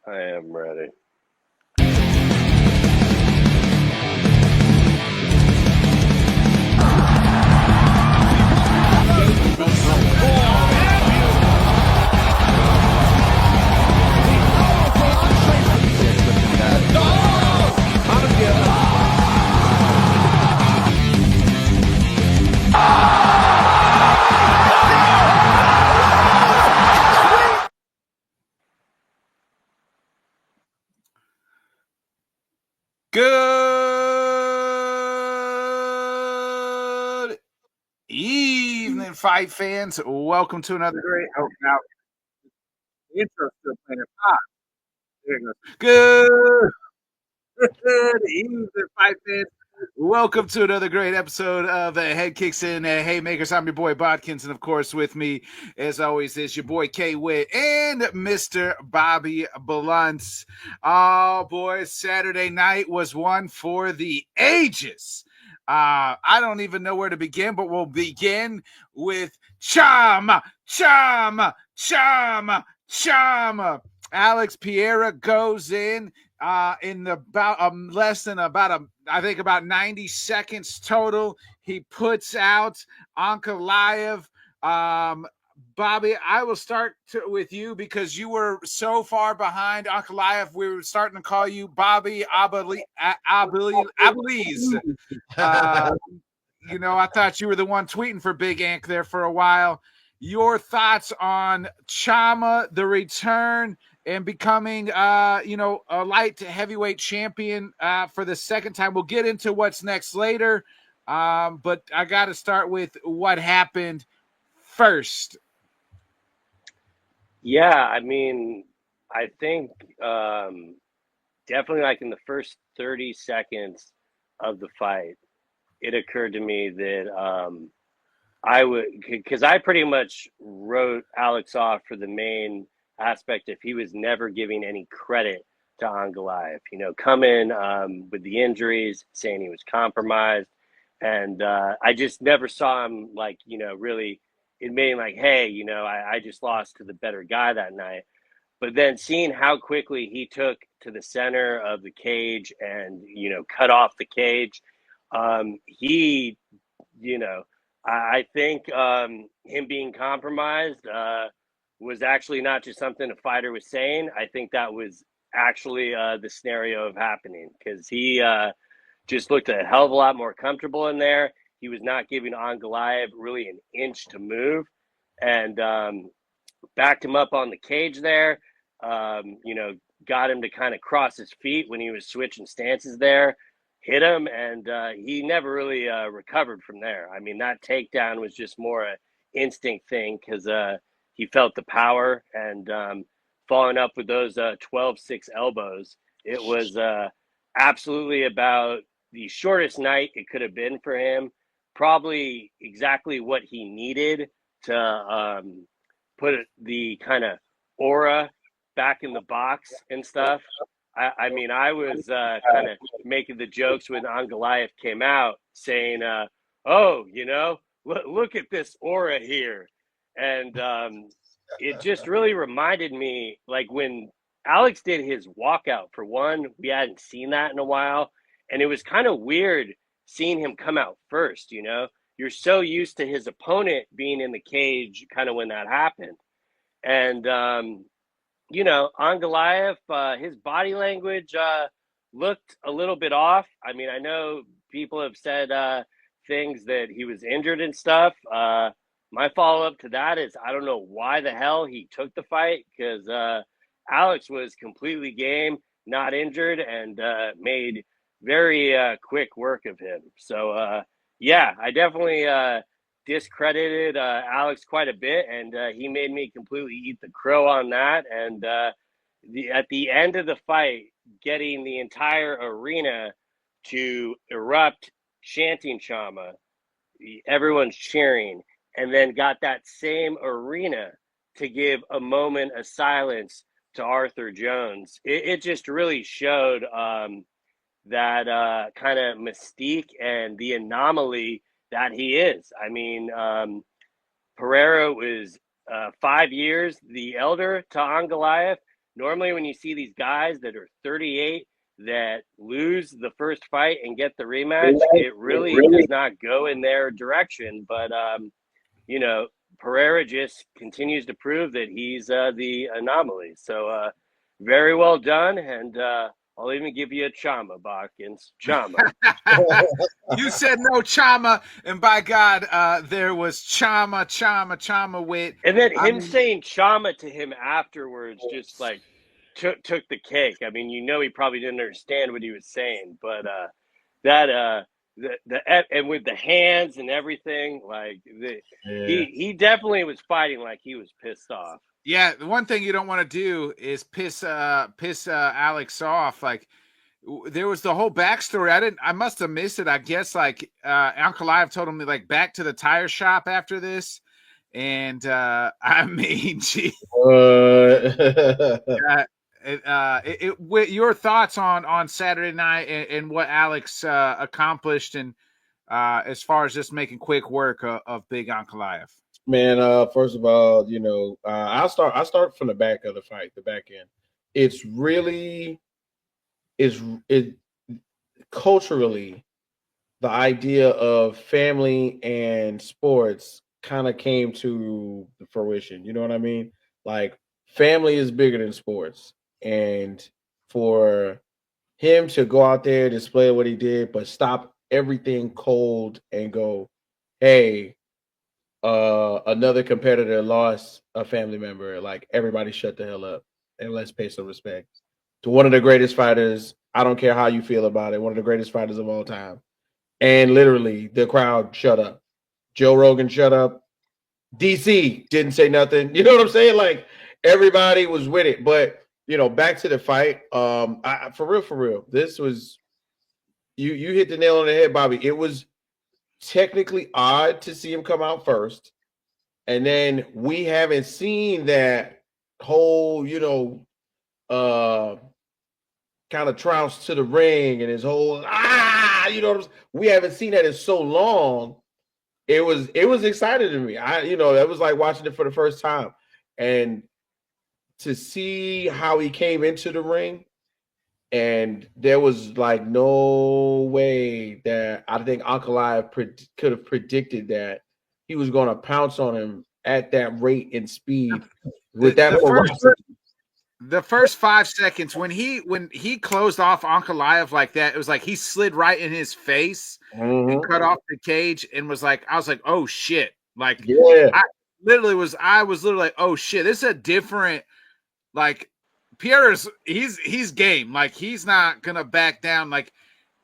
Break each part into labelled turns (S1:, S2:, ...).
S1: I am ready.
S2: Good evening, fight fans. Welcome to another great. Oh, now the intro still playing at five. There it goes. Good evening, fight fans. Welcome to another great episode of Headkicks Haymakers. I'm your boy Bodkins, and of course, with me, as always, is your boy K Witt and Mr. Bobby Balance. Oh, boys, Saturday night was one for the ages. I don't even know where to begin, but we'll begin with CHAMA. Alex Pereira goes in about less than about 90 seconds total. He puts out Ankalaev. Bobby, I will start with you because you were so far behind Ankalaev. We were starting to call you Bobby Abeliz. I thought you were the one tweeting for Big Ank there for a while. Your thoughts on CHAMA, the return, and becoming, a light to heavyweight champion for the second time. We'll get into what's next later, but I got to start with what happened first.
S1: Yeah, I mean, I think definitely like in the first 30 seconds of the fight, it occurred to me that I would, because I pretty much wrote Alex off for the main aspect if he was never giving any credit to Ankalaev. Coming with the injuries, saying he was compromised. And I just never saw him really admitting hey, I just lost to the better guy that night. But then seeing how quickly he took to the center of the cage and, cut off the cage, he, I think him being compromised was actually not just something a fighter was saying. I think that was actually the scenario of happening because he just looked a hell of a lot more comfortable in there. He was not giving Ankalaev really an inch to move, and backed him up on the cage there. Got him to kind of cross his feet when he was switching stances there, hit him, and he never really recovered from there. I mean, that takedown was just more an instinct thing because he felt the power, and following up with those 12-6 elbows, it was absolutely about the shortest night it could have been for him. Probably exactly what he needed to put the kind of aura back in the box and stuff. I mean, I was kind of making the jokes when Ankalaev came out saying, oh, look at this aura here. And it just really reminded me, like when Alex did his walkout, for one, we hadn't seen that in a while. And it was kind of weird seeing him come out first, You're so used to his opponent being in the cage kind of when that happened. And, Ankalaev, his body language looked a little bit off. I mean, I know people have said things that he was injured and stuff. My follow-up to that is I don't know why the hell he took the fight because Alex was completely game, not injured, and made very quick work of him. So, yeah, I definitely discredited Alex quite a bit, and he made me completely eat the crow on that. And at the end of the fight, getting the entire arena to erupt chanting CHAMA, everyone's cheering, and then got that same arena to give a moment of silence to Arthur Jones. It just really showed that kind of mystique and the anomaly that he is. I mean, Pereira was 5 years the elder to Ankalaev. Normally, when you see these guys that are 38 that lose the first fight and get the rematch, it really does not go in their direction. But you know, Pereira just continues to prove that he's the anomaly. So very well done, and I'll even give you a CHAMA, Botkins. CHAMA.
S2: You said no CHAMA, and by God, there was CHAMA with.
S1: And then him saying CHAMA to him afterwards just like took the cake. I mean, you know, he probably didn't understand what he was saying, but that and with the hands and everything, like he definitely was fighting like he was pissed off.
S2: Yeah, the one thing you don't want to do is piss Alex off. Like, there was the whole backstory. I must have missed it. I guess like Ankalaev told him like back to the tire shop after this, and I mean, with your thoughts on Saturday night and what Alex accomplished, and as far as just making quick work of Big Ankalaev.
S3: Man, first of all, you know, I'll start from the back of the fight, the back end. It's really it culturally, the idea of family and sports kind of came to fruition. You know what I mean? Like, family is bigger than sports. And for him to go out there, display what he did, but stop everything cold and go, hey, another competitor lost a family member. Like, everybody shut the hell up and let's pay some respect to one of the greatest fighters. I don't care how you feel about it. One of the greatest fighters of all time. And literally, the crowd shut up. Joe Rogan shut up. DC didn't say nothing. You know what I'm saying? Like, everybody was with it. But, you know, back to the fight. For real, this was you hit the nail on the head, Bobby. It was technically odd to see him come out first. And then we haven't seen that whole, you know, kind of trounce to the ring and his whole you know what I'm saying? We haven't seen that in so long. It was exciting to me. That was like watching it for the first time. And to see how he came into the ring, and there was like no way that I think Ankalaev could have predicted that he was going to pounce on him at that rate and speed with that.
S2: The first 5 seconds when he closed off Ankalaev like that, it was like he slid right in his face and cut off the cage and was like, I was like, oh shit. Like,
S3: yeah,
S2: I was literally like, oh shit, this is a different, like, Pierre's he's game. Like, he's not gonna back down. Like,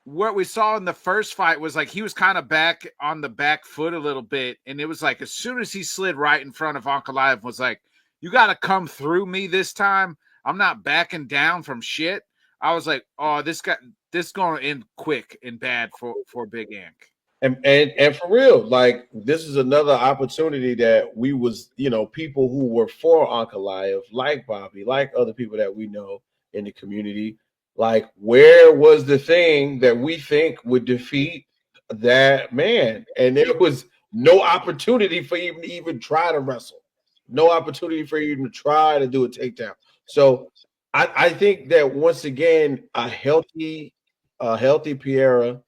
S2: what we saw in the first fight was like he was kind of back on the back foot a little bit, and it was like as soon as he slid right in front of Ankalaev, was like, you got to come through me this time. I'm not backing down from shit. I was like, oh, this going to end quick and bad for Big Ank.
S3: And for real, like, this is another opportunity that we was, you know, people who were for Ankalaev, like Bobby, like other people that we know in the community, like, where was the thing that we think would defeat that man? And there was no opportunity for him to even try to wrestle. No opportunity for him to try to do a takedown. So I think that once again, a healthy Pereira,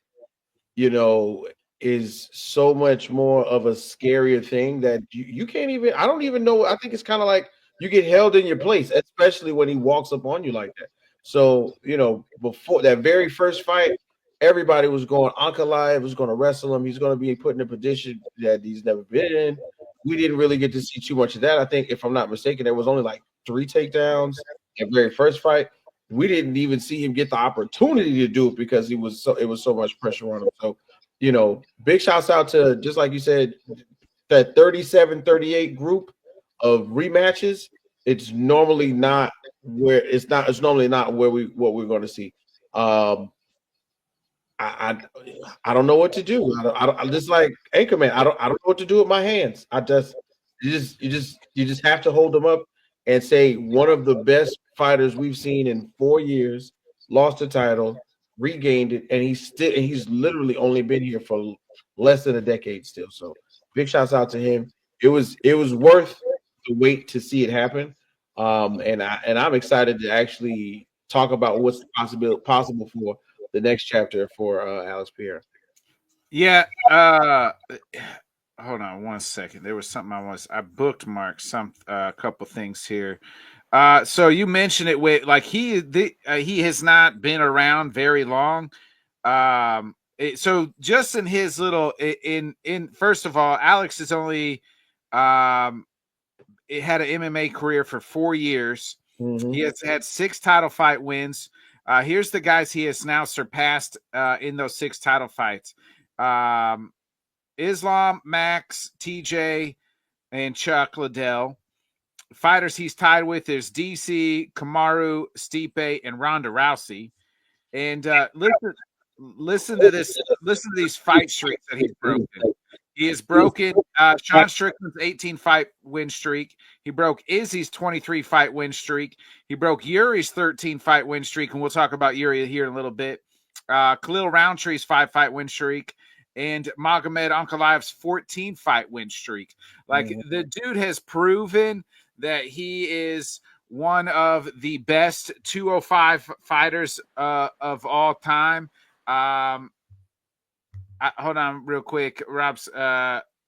S3: you know, is so much more of a scarier thing that you can't even, I don't even know. I think it's kind of like you get held in your place, especially when he walks up on you like that. So, you know, before that very first fight, everybody was going, Ankalaev was going to wrestle him. He's going to be put in a position that he's never been in. We didn't really get to see too much of that. I think, if I'm not mistaken, there was only like 3 takedowns in the very first fight. We didn't even see him get the opportunity to do it because it was so much pressure on him. So, you know, big shouts out to, just like you said, that 37-38 group of rematches. It's normally not where it's normally not where what we're going to see. I don't know what to do. I just like Anchorman. I don't know what to do with my hands. You just have to hold them up and say, one of the best fighters we've seen in 4 years lost the title, regained it, and he's literally only been here for less than a decade still. So big shouts out to him. It was worth the wait to see it happen. And I'm excited to actually talk about what's possible for the next chapter for Alex Pierre.
S2: Yeah. Hold on 1 second. There was something I bookmarked a couple things here. So you mentioned it with like he has not been around very long. So just in his little in first of all, Alex is only it had an MMA career for 4 years.
S3: Mm-hmm.
S2: He has had 6 title fight wins. Here's the guys he has now surpassed in those 6 title fights. Islam, Max, TJ, and Chuck Liddell. Fighters he's tied with is DC, Kamaru, Stipe, and Ronda Rousey. And listen to this. Listen to these fight streaks that he's broken. He has broken Sean Strickland's 18 fight win streak. He broke Izzy's 23 fight win streak. He broke Yuri's 13 fight win streak, and we'll talk about Yuri here in a little bit. Khalil Roundtree's 5 fight win streak, and Magomed Ankalaev's 14 fight win streak. Like the dude has proven that he is one of the best 205 fighters of all time. Hold on real quick, Rob's.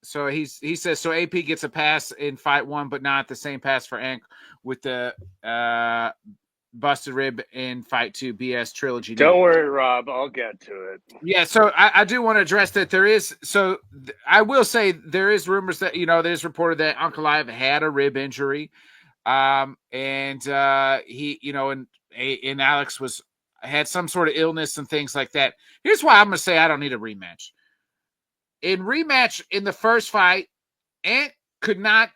S2: So he says so. AP gets a pass in fight 1, but not the same pass for Ank with the busted rib in fight 2. BS trilogy.
S1: Don't worry, Rob. I'll get to it.
S2: Yeah, so I do want to address that there is. So I will say there is rumors that there's reported that Ankalaev had a rib injury, and he and Alex had some sort of illness and things like that. Here's why I'm going to say I don't need a rematch. In the first fight, Ant could not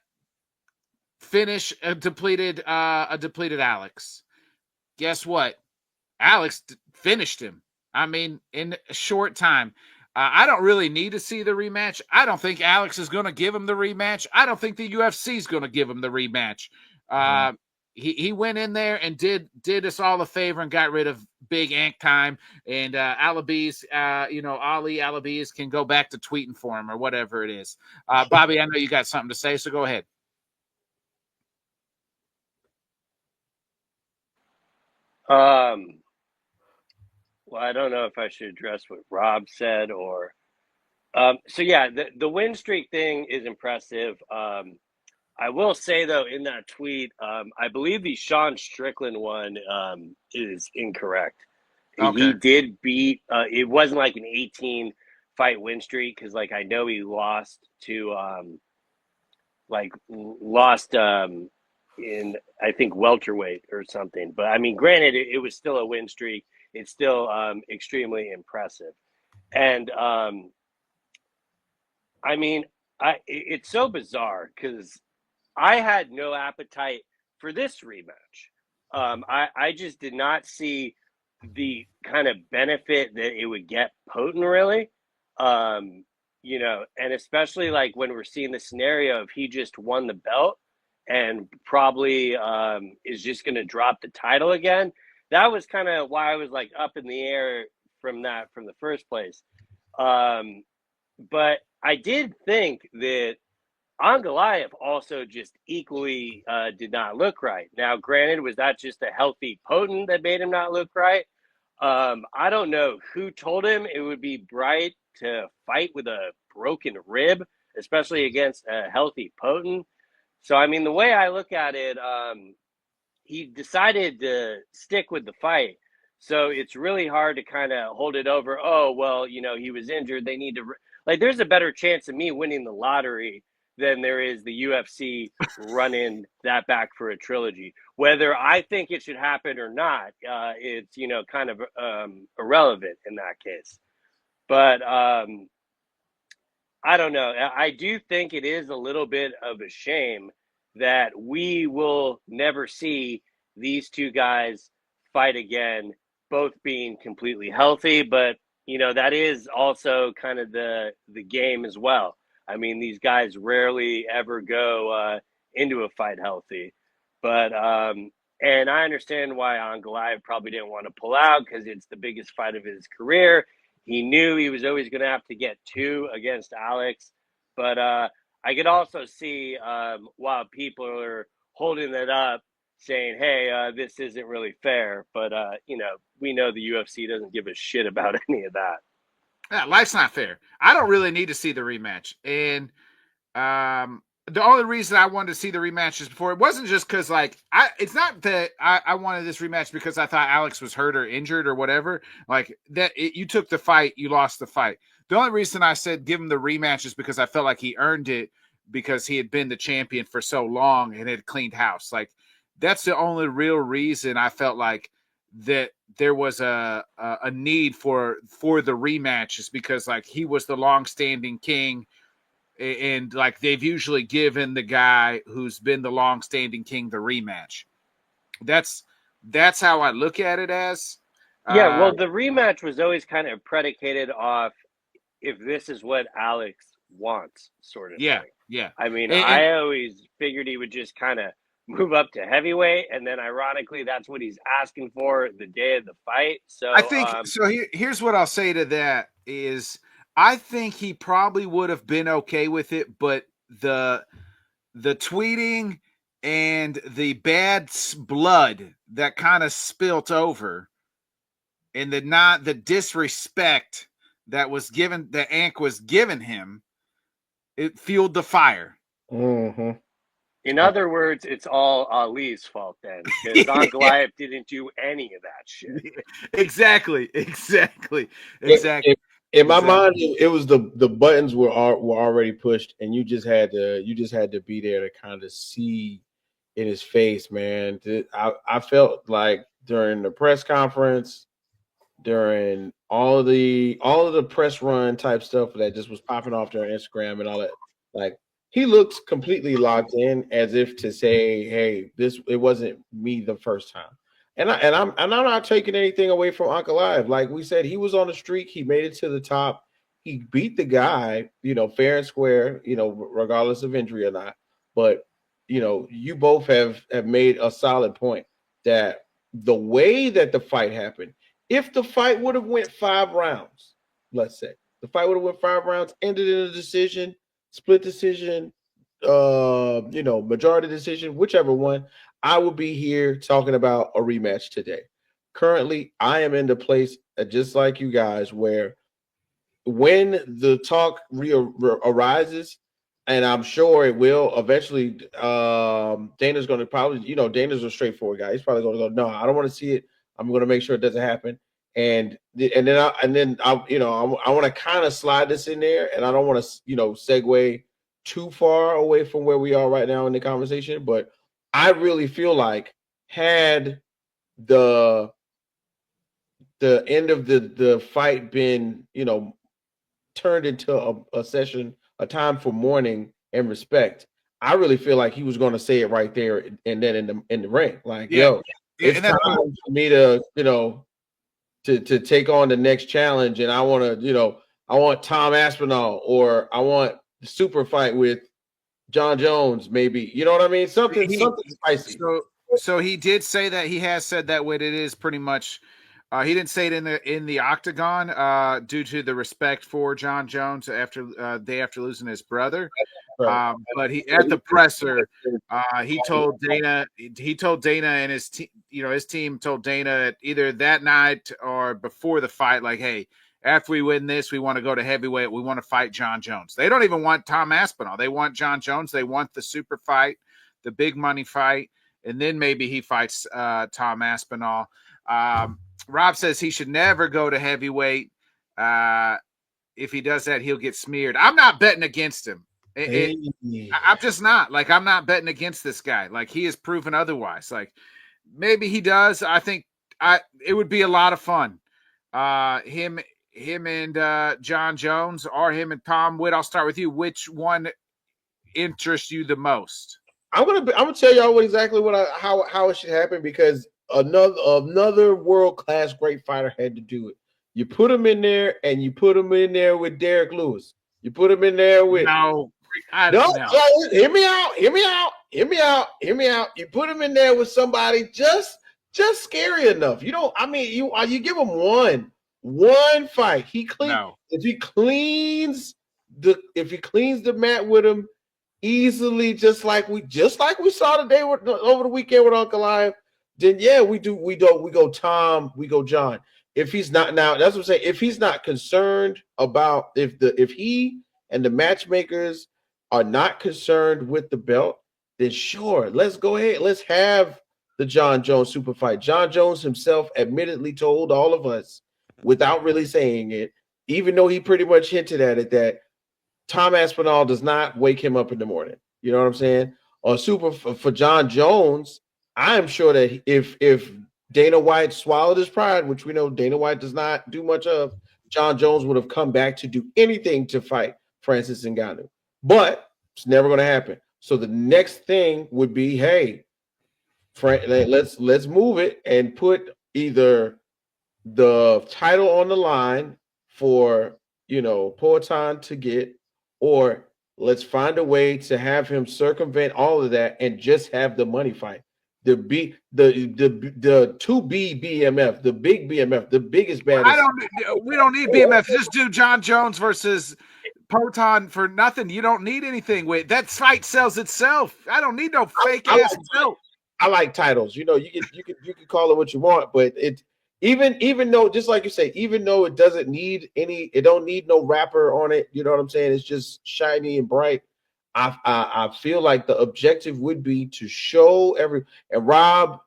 S2: finish a depleted Alex. Guess what? Alex finished him. I mean, in a short time. I don't really need to see the rematch. I don't think Alex is going to give him the rematch. I don't think the UFC is going to give him the rematch. He went in there and did us all a favor and got rid of Big Ant time. And Alabiz, Ali Alabiz can go back to tweeting for him or whatever it is. Bobby, I know you got something to say, so go ahead.
S1: Well, I don't know if I should address what Rob said or. So yeah, the win streak thing is impressive. I will say though, in that tweet, I believe the Sean Strickland one is incorrect. Okay. He did beat. It wasn't like an 18 fight win streak because, like, I know he lost to, in I think welterweight or something. But I mean, granted, it was still a win streak. It's still extremely impressive, and I mean, it's so bizarre because I had no appetite for this rematch. I just did not see the kind of benefit that it would get potent, really. And especially like when we're seeing the scenario of he just won the belt and probably is just going to drop the title again. That was kind of why I was like up in the air from the first place. But I did think that Ankalaev also just equally did not look right. Now, granted, was that just a healthy potent that made him not look right? I don't know who told him it would be bright to fight with a broken rib, especially against a healthy potent. So, I mean, the way I look at it, he decided to stick with the fight. So it's really hard to kind of hold it over. Oh, well, he was injured. They need to there's a better chance of me winning the lottery than there is the UFC running that back for a trilogy. Whether I think it should happen or not, it's, kind of irrelevant in that case. But I don't know. I do think it is a little bit of a shame that we will never see these two guys fight again, both being completely healthy. But, that is also kind of the game as well. I mean, these guys rarely ever go into a fight healthy. But, and I understand why Ankalaev probably didn't want to pull out because it's the biggest fight of his career. He knew he was always going to have to get 2 against Alex. But I could also see while people are holding it up saying, "Hey, this isn't really fair." But we know the UFC doesn't give a shit about any of that.
S2: Yeah, life's not fair. I don't really need to see the rematch, and the only reason I wanted to see the rematches before, it wasn't just because it's not that I wanted this rematch because I thought Alex was hurt or injured or whatever. Like you took the fight, you lost the fight. The only reason I said give him the rematch is because I felt like he earned it because he had been the champion for so long and had cleaned house. Like that's the only real reason I felt like that there was a need for the rematch, is because like he was the long-standing king, and like they've usually given the guy who's been the long-standing king the rematch. That's how I look at it as.
S1: Yeah, well, the rematch was always kind of predicated off if this is what Alex wants, sort of
S2: Yeah,
S1: thing.
S2: yeah.
S1: I mean,
S2: And
S1: I always figured he would just kind of move up to heavyweight, and then ironically, that's what he's asking for the day of the fight.
S2: I
S1: So,
S2: think so. Here's what I'll say to that is, I think he probably would have been okay with it, but the tweeting and the bad blood that kind of spilt over, and the disrespect that was given, that Ank was giving him, it fueled the fire.
S3: Mm-hmm.
S1: in other words, it's all Ali's fault then, because Ankalaev didn't do any of that shit.
S2: Exactly.
S3: In my mind, it was the buttons were already pushed, and you just had to be there to kind of see in his face, man. I felt like during the press conference, during all of the press run type stuff that just was popping off there on Instagram and all that, like he looked completely locked in, as if to say, "Hey, it wasn't me the first time." And I'm not taking anything away from Uncle Live. Like we said, he was on the streak. He made it to the top. He beat the guy, fair and square, regardless of injury or not. But you both have made a solid point that the way that the fight happened, if the fight would have went 5 rounds, let's say the fight would have went 5 rounds, ended in a decision, split decision, majority decision, whichever one, I would be here talking about a rematch today. Currently, I am in the place, just like you guys, where when the talk arises, and I'm sure it will eventually, Dana's going to probably, Dana's a straightforward guy. He's probably going to go, no, I don't want to see it. I'm going to make sure it doesn't happen. I want to kind of slide this in there, and I don't want to, segue too far away from where we are right now in the conversation. But I really feel like had the end of the fight been, turned into a time for mourning and respect, I really feel like he was going to say it right there and then in the ring, like, yo, it's time for me to, to take on the next challenge, and I want to, I want Tom Aspinall, or I want the super fight with John Jones, maybe. You know what I mean? Something spicy.
S2: So he did say that, he has said that what it is pretty much. He didn't say it in the octagon due to the respect for John Jones after day after losing his brother. But he at the presser, he told Dana and his team, his team told Dana either that night or before the fight, like, hey, after we win this, we want to go to heavyweight. We want to fight John Jones. They don't even want Tom Aspinall. They want John Jones. They want the super fight, the big money fight, and then maybe he fights Tom Aspinall. Rob says he should never go to heavyweight. If he does that, he'll get smeared. I'm not betting against him. I'm just not. Like, I'm not betting against this guy. Like, he has proven otherwise. Like, maybe he does. I think it would be a lot of fun. Him and John Jones, or him and Tom Witt. I'll start with you. Which one interests you the most?
S3: I'm gonna tell y'all exactly how it should happen, because another world class great fighter had to do it. You put him in there, and you put him in there with Derek Lewis. You put him in there with
S2: no.
S3: Hear me out. You put him in there with somebody just scary enough. You give him one fight. If he cleans the mat with him, easily, just like we saw today over the weekend with Uncle Live, then yeah, we go Tom, we go John. If he's not, now, that's what I'm saying. If he's not concerned about, if he and the matchmakers are not concerned with the belt, then sure, let's go ahead. Let's have the John Jones super fight. John Jones himself admittedly told all of us, without really saying it, even though he pretty much hinted at it, that Tom Aspinall does not wake him up in the morning. You know what I'm saying? On super for John Jones, I'm sure that if Dana White swallowed his pride, which we know Dana White does not do much of, John Jones would have come back to do anything to fight Francis Ngannou. But it's never going to happen. So the next thing would be, hey, let's move it and put either the title on the line for Poatan to get, or let's find a way to have him circumvent all of that and just have the money fight. The 2B BMF, the big BMF, the biggest baddest.
S2: We don't need BMF. Just do John Jones versus Poatan for nothing. You don't need anything with that fight sells itself. I don't need no fake ass belt.
S3: I like titles. You can call it what you want, but it even though, just like you say, even though it doesn't need it don't need no wrapper on it. You know what I'm saying? It's just shiny and bright. I feel like the objective would be to show and Rob's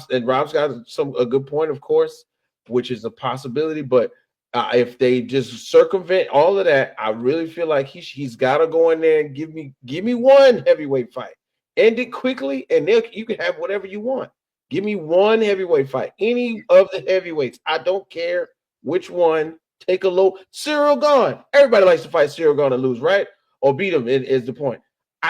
S3: got a good point, of course, which is a possibility. But if they just circumvent all of that, I really feel like he's got to go in there and give me one heavyweight fight. End it quickly, and you can have whatever you want. Give me one heavyweight fight, any of the heavyweights. I don't care which one. Take a low. Cyril Gane. Everybody likes to fight Cyril Gane and lose, right? Or beat him is the point.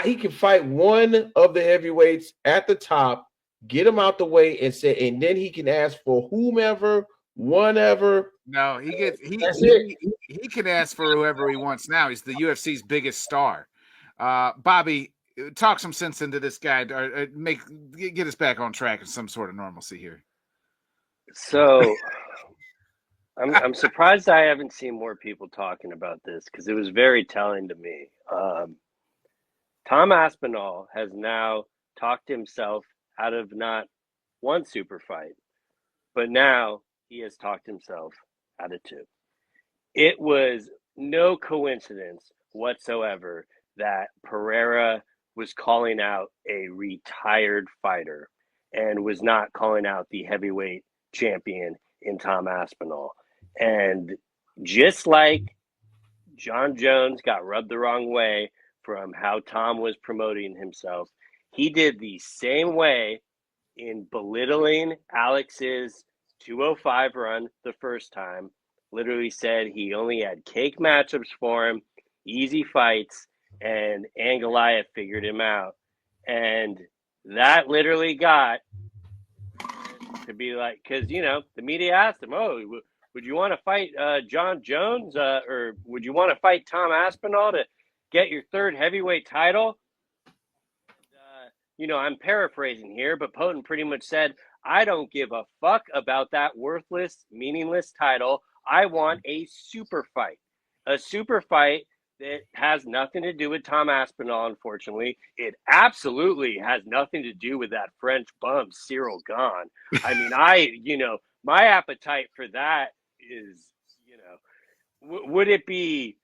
S3: He can fight one of the heavyweights at the top, get him out the way, and then he can ask for whomever, whatever.
S2: No, he can ask for whoever he wants now. He's the UFC's biggest star. Bobby, talk some sense into this guy. Get us back on track and some sort of normalcy here.
S1: So I'm surprised I haven't seen more people talking about this, because it was very telling to me. Tom Aspinall has now talked himself out of not one super fight, but now he has talked himself out of two. It was no coincidence whatsoever that Pereira was calling out a retired fighter and was not calling out the heavyweight champion in Tom Aspinall. And just like John Jones got rubbed the wrong way from how Tom was promoting himself, he did the same way in belittling Alex's 205 run the first time. Literally said he only had cake matchups for him, easy fights, and Goliath figured him out. And that literally got to be like, because, the media asked him, oh, would you want to fight John Jones or would you want to fight Tom Aspinall to get your third heavyweight title? I'm paraphrasing here, but Poatan pretty much said, I don't give a fuck about that worthless, meaningless title. I want a super fight that has nothing to do with Tom Aspinall, unfortunately. It absolutely has nothing to do with that French bum, Cyril Gane. I mean, my appetite for that is, would it be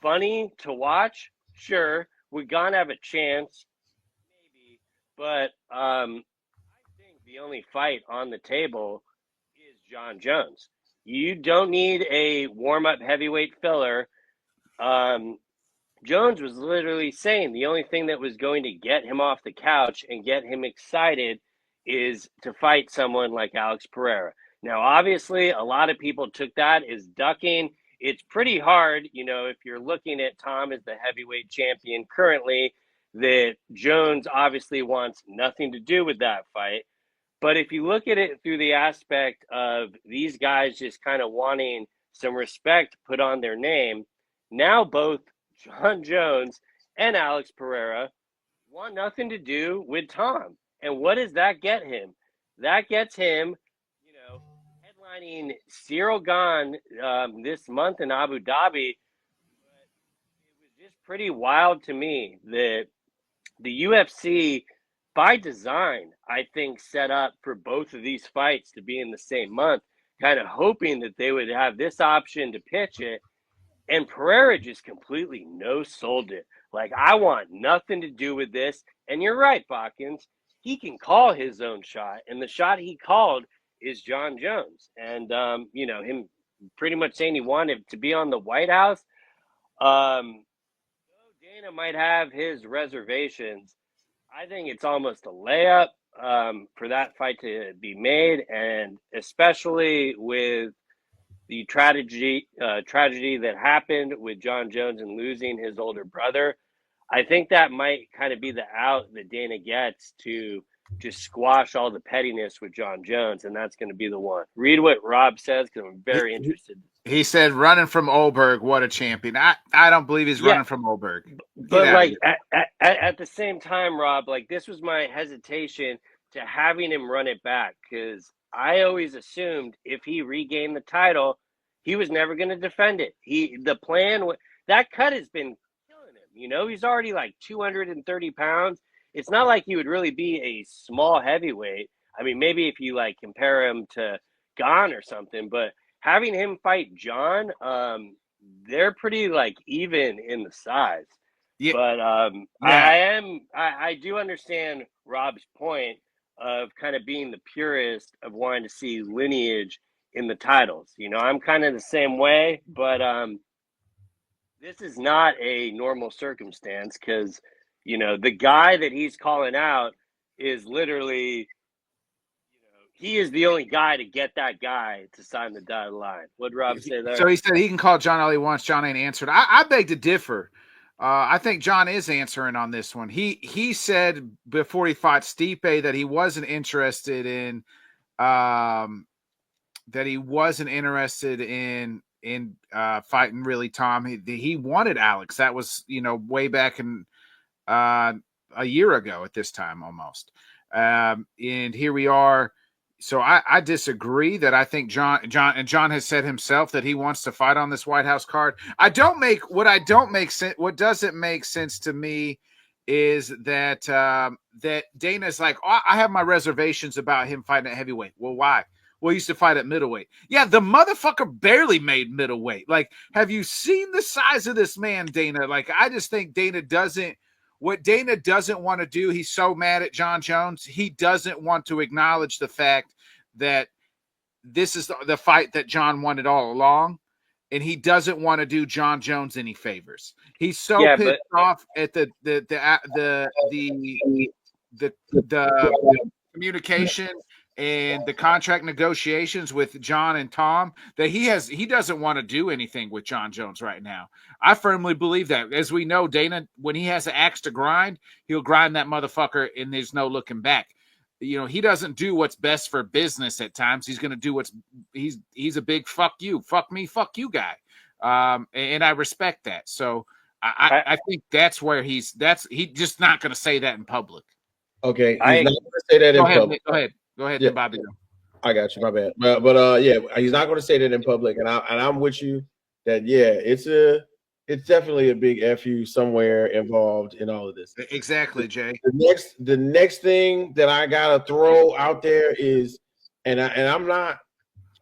S1: funny to watch? Sure. Would Gane have a chance? Maybe. But I think the only fight on the table is John Jones. You don't need a warm-up heavyweight filler. Jones was literally saying the only thing that was going to get him off the couch and get him excited is to fight someone like Alex Pereira. Now, obviously, a lot of people took that as ducking. It's pretty hard, if you're looking at Tom as the heavyweight champion currently, that Jones obviously wants nothing to do with that fight. But if you look at it through the aspect of these guys just kind of wanting some respect put on their name, now both John Jones and Alex Pereira want nothing to do with Tom. And what does that get him? That gets him, headlining Cyril Gane this month in Abu Dhabi. But it was just pretty wild to me that the UFC, by design, I think set up for both of these fights to be in the same month, kind of hoping that they would have this option to pitch it. And Pereira just completely no-sold it. Like, I want nothing to do with this. And you're right, Botkins. He can call his own shot. And the shot he called is John Jones. And, him pretty much saying he wanted to be on the White House. Dana might have his reservations. I think it's almost a layup for that fight to be made. And especially with the tragedy that happened with John Jones and losing his older brother, I think that might kind of be the out that Dana gets to just squash all the pettiness with John Jones, and that's going to be the one. Read what Rob says, because I'm very interested.
S2: He said, running from Oldberg, what a champion. I don't believe he's running from Oldberg.
S1: But like at the same time, Rob, like this was my hesitation to having him run it back, because I always assumed if he regained the title, he was never going to defend it. The plan, that cut has been killing him. He's already like 230 pounds. It's not like he would really be a small heavyweight. I mean, maybe if you like compare him to Gane or something, but having him fight John, they're pretty like even in the size. Yeah. But I do understand Rob's point of kind of being the purist of wanting to see lineage in the titles. I'm kind of the same way, but this is not a normal circumstance, because the guy that he's calling out is literally, he is the only guy to get that guy to sign the dotted line. What'd Rob say there?
S2: So he said he can call John all he wants. John ain't answered. I beg to differ. I think John is answering on this one. He said before he fought Stipe that he wasn't interested in fighting really Tom. He wanted Alex. That was way back in a year ago at this time almost. And here we are. So I disagree that I think John has said himself that he wants to fight on this White House card. What doesn't make sense to me is that that Dana's like, oh, I have my reservations about him fighting at heavyweight. Well, why? Well, he used to fight at middleweight. Yeah, the motherfucker barely made middleweight. Like, have you seen the size of this man, Dana? Like, I just think what Dana doesn't want to do, he's so mad at John Jones, he doesn't want to acknowledge the fact that this is the fight that John wanted all along, and he doesn't want to do John Jones any favors. He's so pissed off at the communication and the contract negotiations with John and Tom that he doesn't want to do anything with John Jones right now. I firmly believe that. As we know, Dana, when he has an axe to grind, he'll grind that motherfucker and there's no looking back. He doesn't do what's best for business at times. He's going to do he's a big fuck you, fuck me, fuck you guy. And I respect that. So I think that's where he's just not going to say that in public.
S3: Okay. He's not going to say that in public.
S2: Go ahead,
S3: yeah.
S2: Bobby.
S3: I got you. My bad. But yeah, he's not going to say that in public, and I'm with you that it's definitely a big FU somewhere involved in all of this.
S2: Exactly, Jay.
S3: The next thing that I gotta throw out there is, and I'm not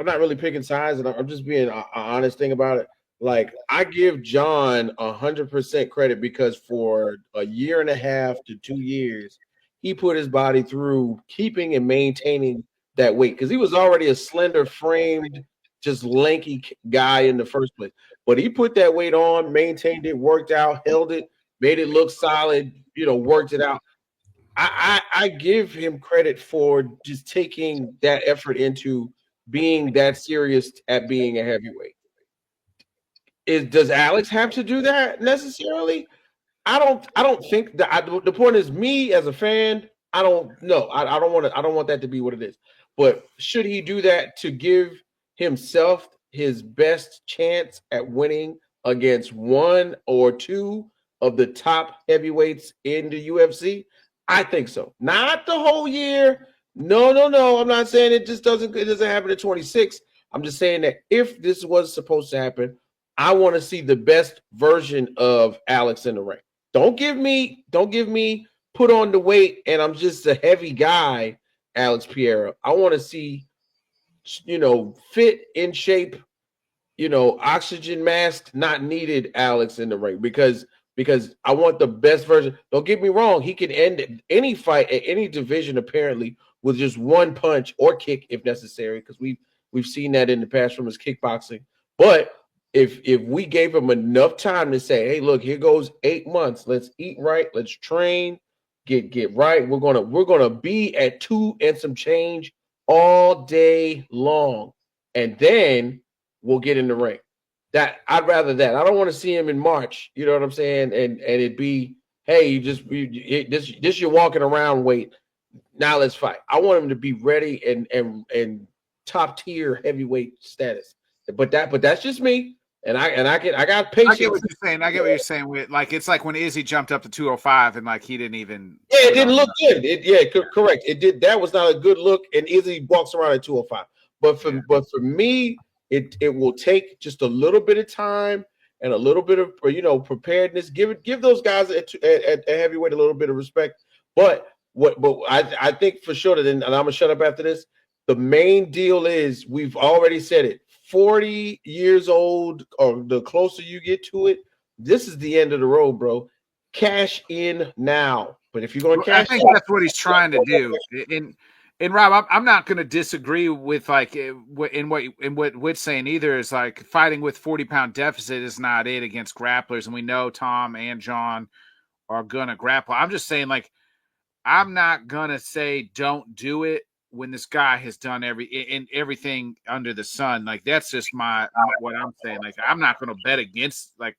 S3: really picking sides, and I'm just being an honest thing about it. Like, I give John 100% credit because for a year and a half to 2 years, he put his body through keeping and maintaining that weight, because he was already a slender framed, just lanky guy in the first place. But he put that weight on, maintained it, worked out, held it, made it look solid, worked it out. I give him credit for just taking that effort into being that serious at being a heavyweight. Does Alex have to do that necessarily? I don't think that. The point is, me as a fan, I don't know. I don't want that to be what it is. But should he do that to give himself his best chance at winning against one or two of the top heavyweights in the UFC? I think so. Not the whole year. No. I'm not saying it doesn't happen at 26. I'm just saying that if this was supposed to happen, I want to see the best version of Alex in the ring. Don't give me put on the weight and I'm just a heavy guy, Alex Pereira. I want to see, fit, in shape, oxygen mask not needed Alex in the ring because I want the best version. Don't get me wrong, he can end any fight at any division apparently with just one punch or kick if necessary, because we've seen that in the past from his kickboxing. But if we gave him enough time to say, hey, look, here goes 8 months. Let's eat right, let's train, get right. We're gonna be at 2 and some change all day long. And then we'll get in the ring. That I'd rather that. I don't want to see him in March. You know what I'm saying? And it be, hey, this you're walking around weight. Now let's fight. I want him to be ready and top tier heavyweight status. But that's just me. And I got patience.
S2: I get what you're saying. I get what you're saying. With like, it's like when Izzy jumped up to 205 and like he didn't even.
S3: Yeah, it didn't look good. Correct. It did. That was not a good look. And Izzy walks around at 205. But for me, it will take just a little bit of time and a little bit of preparedness. Give those guys at heavyweight a little bit of respect. But I think for sure that, and I'm gonna shut up after this. The main deal is, we've already said it. 40 years old, or the closer you get to it, this is the end of the road, bro. Cash in now. But if you're going to cash,
S2: I think that's what he's trying to do. And Rob, I'm not going to disagree with like in what Whit's saying either. Is like fighting with 40-pound deficit is not it against grapplers, and we know Tom and John are gonna grapple. I'm just saying, like, I'm not gonna say don't do it when this guy has done everything under the sun. Like, that's just what I'm saying. Like, I'm not gonna bet against. Like,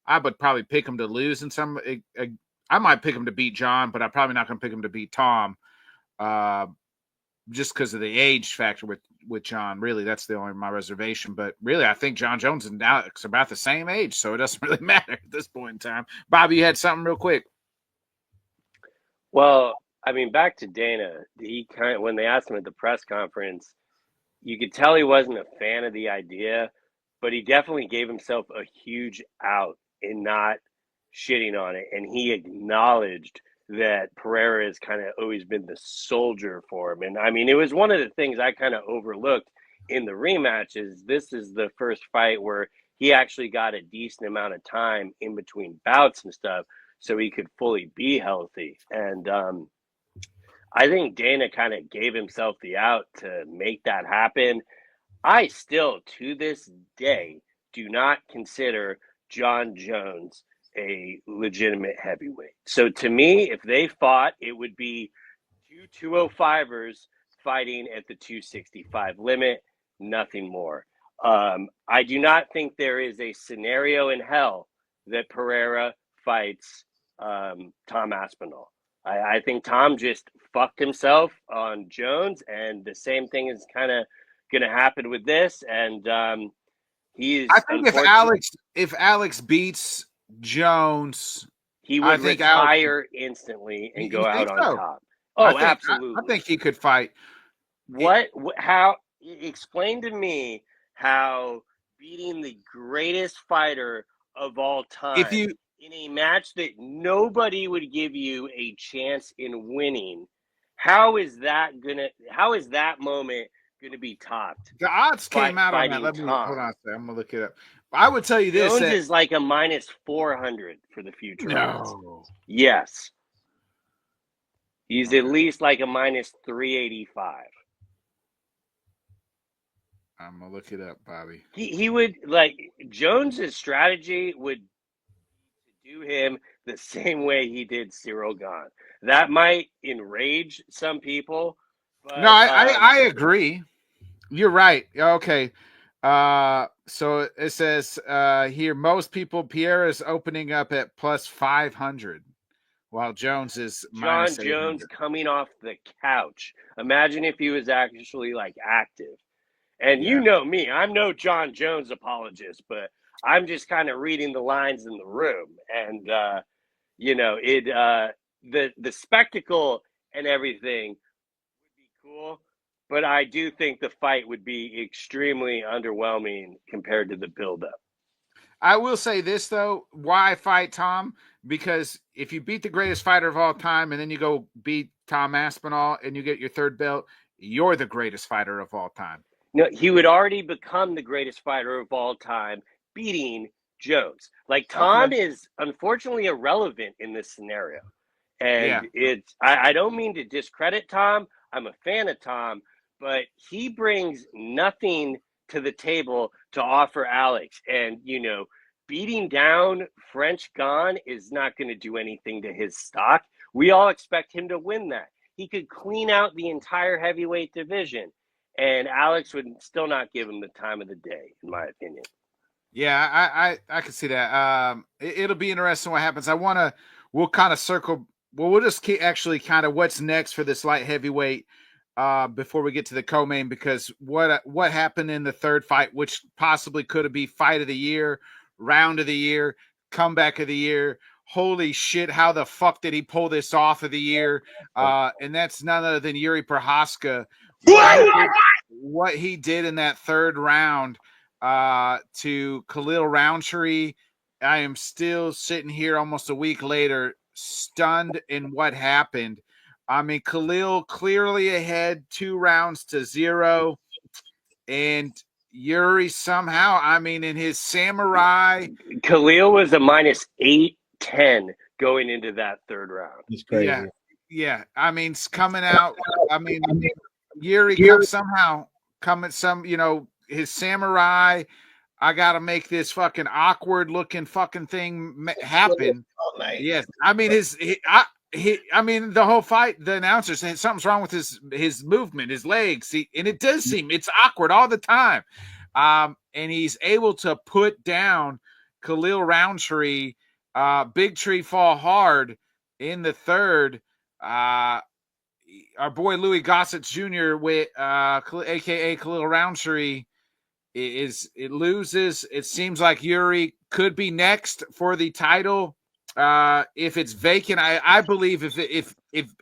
S2: I would probably pick him to lose in some. I might pick him to beat John, but I'm probably not gonna pick him to beat Tom. Just because of the age factor with John. Really, that's the only my reservation. But really, I think John Jones and Alex are about the same age, so it doesn't really matter at this point in time. Bobby, you had something real quick.
S1: Well, I mean, back to Dana. When they asked him at the press conference, you could tell he wasn't a fan of the idea, but he definitely gave himself a huge out in not shitting on it, and he acknowledged that Pereira has kind of always been the soldier for him. And I mean, it was one of the things I kind of overlooked in the rematch. Is this is the first fight where he actually got a decent amount of time in between bouts and stuff, so he could fully be healthy. And I think Dana kind of gave himself the out to make that happen. I still, to this day, do not consider John Jones a legitimate heavyweight. So to me, if they fought, it would be two 205ers fighting at the 265 limit, nothing more. I do not think there is a scenario in hell that Pereira fights Tom Aspinall. I think Tom just fucked himself on Jones, and the same thing is kind of going to happen with this. And he's.
S2: I think if Alex beats Jones,
S1: he would retire instantly and go out on top. Oh, absolutely.
S2: I think he could fight.
S1: How? Explain to me how beating the greatest fighter of all time in a match that nobody would give you a chance in winning. How is that moment gonna be topped?
S2: The odds came out on that. Hold on a second. I'm gonna look it up. I would tell you this:
S1: Jones is like a minus 400 for the future.
S2: No.
S1: Yes. He's at least like a minus 385.
S2: I'm gonna look it up, Bobby.
S1: He would, like, Jones's strategy would do him the same way he did Cyril Gane. That might enrage some people. But,
S2: no, I agree. You're right. Okay. So it says here, most people, Pierre is opening up at plus 500, while Jones is minus 800.
S1: John Jones coming off the couch. Imagine if he was actually like active. And you know me, I'm no John Jones apologist, but I'm just kind of reading the lines in the room. And the spectacle and everything would be cool. But I do think the fight would be extremely underwhelming compared to the buildup.
S2: I will say this though, why fight Tom? Because if you beat the greatest fighter of all time and then you go beat Tom Aspinall and you get your third belt, you're the greatest fighter of all time.
S1: No, he would already become the greatest fighter of all time, beating Jones. Like Tom is unfortunately irrelevant in this scenario. And I don't mean to discredit Tom. I'm a fan of Tom, but he brings nothing to the table to offer Alex. And, beating down French Gone is not going to do anything to his stock. We all expect him to win that. He could clean out the entire heavyweight division, and Alex would still not give him the time of the day, in my opinion.
S2: Yeah, I can see that. It'll be interesting what happens. We'll kind of circle. Well, we'll just actually kind of what's next for this light heavyweight before we get to the co-main, because what happened in the third fight, which possibly could have been fight of the year, round of the year, comeback of the year. Holy shit, how the fuck did he pull this off of the year? And that's none other than Yuri Prohaska. What he did in that third round to Khalil Roundtree. I am still sitting here almost a week later, stunned in what happened. I mean, Khalil clearly ahead 2-0, and Yuri somehow, I mean, in his samurai.
S1: Khalil was a minus 810 going into that third round.
S3: He's crazy.
S2: Yeah. I mean, it's coming out. I mean, Yuri comes somehow, his samurai. I got to make this fucking awkward looking fucking thing happen. Yes. I mean, I mean, the whole fight, the announcer saying something's wrong with his movement, his legs. And it does seem it's awkward all the time. And he's able to put down Khalil Roundtree, big tree fall hard in the third. Our boy Louis Gossett Jr. with aka Khalil Roundtree it loses. It seems like Yuri could be next for the title. If it's vacant, I believe if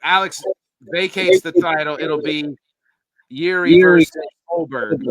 S2: Alex vacates the title, it'll be Yuri versus Goldberg.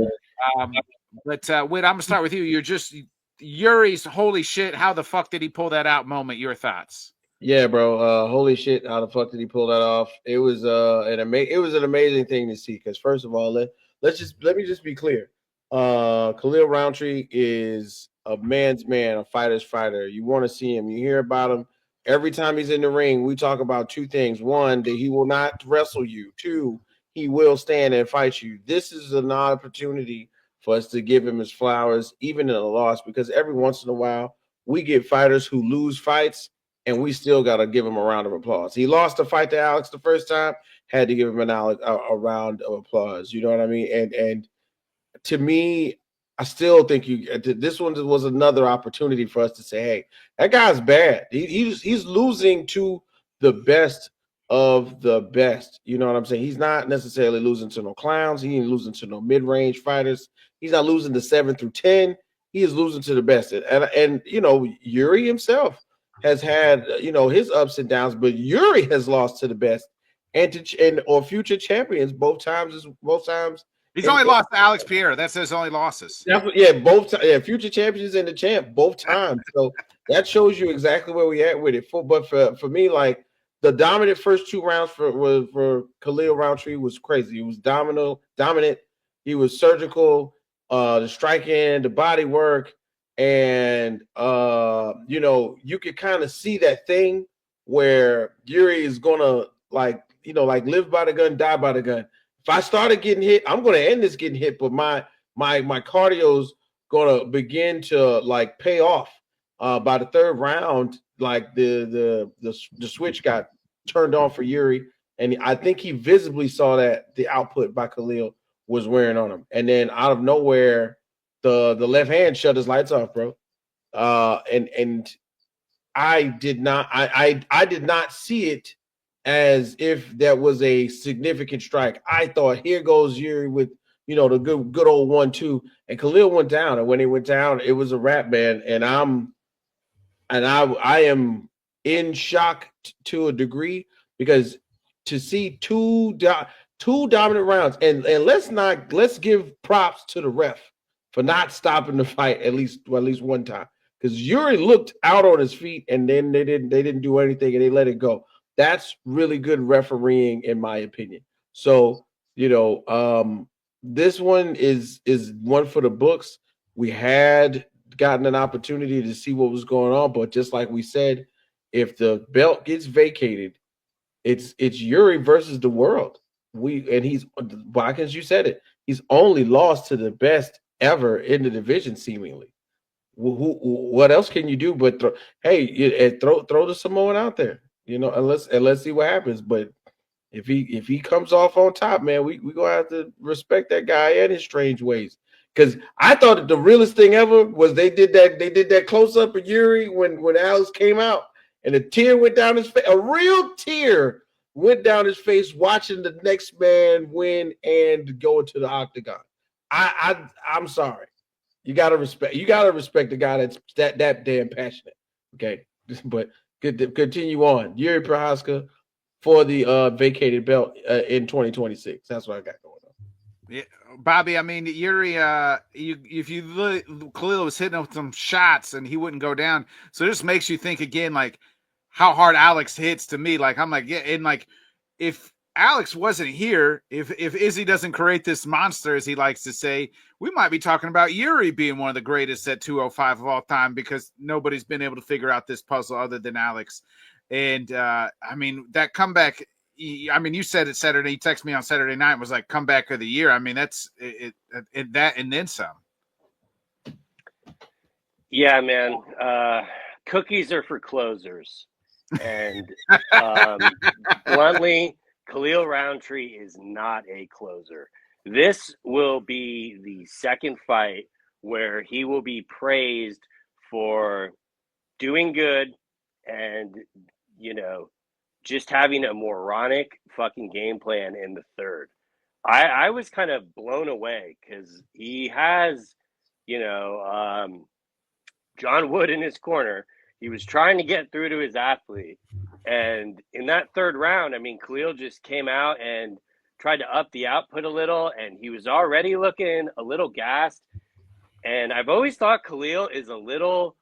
S2: But Whit, I'm gonna start with you. You're just Yuri's holy shit. How the fuck did he pull that out moment? Your thoughts?
S3: Yeah, bro. Holy shit! How the fuck did he pull that off? It was an amazing thing to see. Because first of all, let me just be clear. Khalil Roundtree is a man's man, a fighter's fighter. You want to see him. You hear about him every time he's in the ring. We talk about two things: one, that he will not wrestle you; two, he will stand and fight you. This is an opportunity for us to give him his flowers, even in a loss, because every once in a while we get fighters who lose fights, and we still got to give him a round of applause. He lost a fight to Alex the first time, had to give him a round of applause. You know what I mean? And to me, I still think this one was another opportunity for us to say, hey, that guy's bad. He's losing to the best of the best. You know what I'm saying? He's not necessarily losing to no clowns. He ain't losing to no mid-range fighters. He's not losing to 7 through 10. He is losing to the best. And Yuri himself has had, his ups and downs, but Yuri has lost to the best or future champions both times.
S2: He's only lost to Alex Pierre. That's his only losses.
S3: Future champions and the champ both times. So that shows you exactly where we at with it. But for me, like the dominant first 2 rounds for Khalil Roundtree was crazy. He was dominant. He was surgical. The striking, the body work, and you could kind of see that thing where Yuri is gonna like live by the gun, die by the gun. If I started getting hit, I'm going to end this getting hit, but my cardio's going to begin to like pay off. By the third round, like the switch got turned on for Yuri, and I think he visibly saw that the output by Khalil was wearing on him, and then out of nowhere, the left hand shut his lights off, bro. And I did not see it as if that was a significant strike. I thought, here goes Yuri with the good old 1-2, and Khalil went down. And when he went down, it was a wrap, man. And I am in shock to a degree, because to see two dominant rounds, and let's give props to the ref for not stopping the fight at least one time. because Yuri looked out on his feet and then they didn't do anything and they let it go. That's really good refereeing, in my opinion. So, this one is one for the books. We had gotten an opportunity to see what was going on, but just like we said, if the belt gets vacated, it's Yuri versus the world. He's Watkins, you said it. He's only lost to the best ever in the division, seemingly. What else can you do but throw the Samoan out there, and let's see what happens. But if he comes off on top, man, we gonna have to respect that guy and his strange ways. Because I thought that the realest thing ever was they did that close up of Yuri when Alex came out and a tear went down his face. A real tear went down his face watching the next man win and go into the octagon. I'm sorry. You gotta respect the guy that's that damn passionate. Okay. But continue on. Yuri Prohaska for the vacated belt in 2026. That's what I got going on.
S2: Yeah, Bobby, I mean, Yuri, if you look, Khalil was hitting with some shots and he wouldn't go down. So this makes you think again, like how hard Alex hits to me. Like, I'm like, yeah, and like if Alex wasn't here, if Izzy doesn't create this monster, as he likes to say, we might be talking about Yuri being one of the greatest at 205 of all time because nobody's been able to figure out this puzzle other than Alex. And I mean, that comeback, I mean, you said it Saturday, you texted me on Saturday night and was like comeback of the year. I mean, that's it that and then some.
S1: Yeah, man. Cookies are for closers. And bluntly, Khalil Roundtree is not a closer. This will be the second fight where he will be praised for doing good and, just having a moronic fucking game plan in the third. I was kind of blown away because he has, John Wood in his corner. He was trying to get through to his athlete. And in that third round, I mean, Khalil just came out and tried to up the output a little, and he was already looking a little gassed. And I've always thought Khalil is a little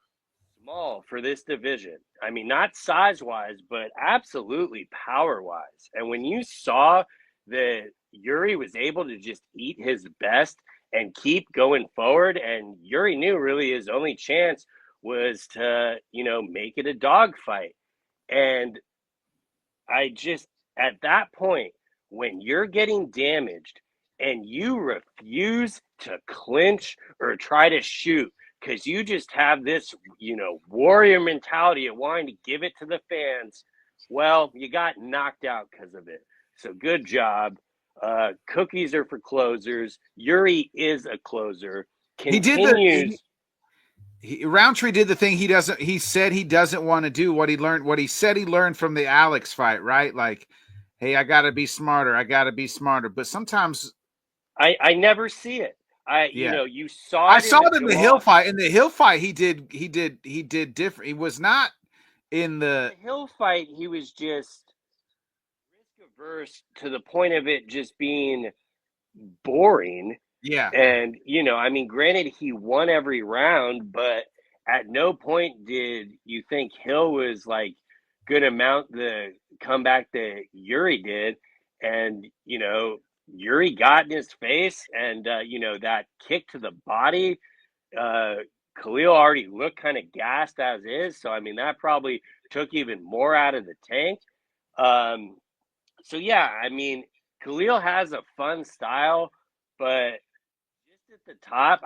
S1: small for this division. I mean, not size-wise, but absolutely power-wise. And when you saw that Yuri was able to just eat his best and keep going forward, and Yuri knew really his only chance was to, make it a dogfight. And I just, at that point, when you're getting damaged and you refuse to clinch or try to shoot because you just have this, warrior mentality of wanting to give it to the fans, well, you got knocked out because of it. So good job. Cookies are for closers. Yuri is a closer. Continues.
S2: Roundtree did the thing he said he doesn't want to do, what he said he learned from the Alex fight, right? Like, hey, I got to be smarter. But sometimes
S1: I never see it. You saw it.
S2: I saw it in the Hill fight. In the Hill fight, he did different. He was not in the
S1: Hill fight. He was just risk averse to the point of it just being boring.
S2: Yeah.
S1: And, granted, he won every round, but at no point did you think Hill was like going to mount the comeback that Yuri did. And, Yuri got in his face and, that kick to the body, Khalil already looked kind of gassed as is. So, I mean, that probably took even more out of the tank. So, yeah, I mean, Khalil has a fun style, but just at the top,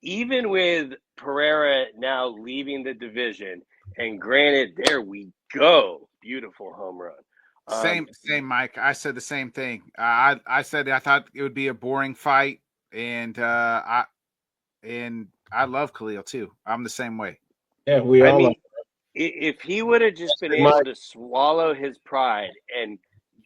S1: even with Pereira now leaving the division, and granted, there we go, beautiful home run.
S2: Same, Mike. I said the same thing. I said I thought it would be a boring fight, and I love Khalil too. I'm the same way.
S3: Yeah, we all.
S1: Mean, if he would have just been able to swallow his pride and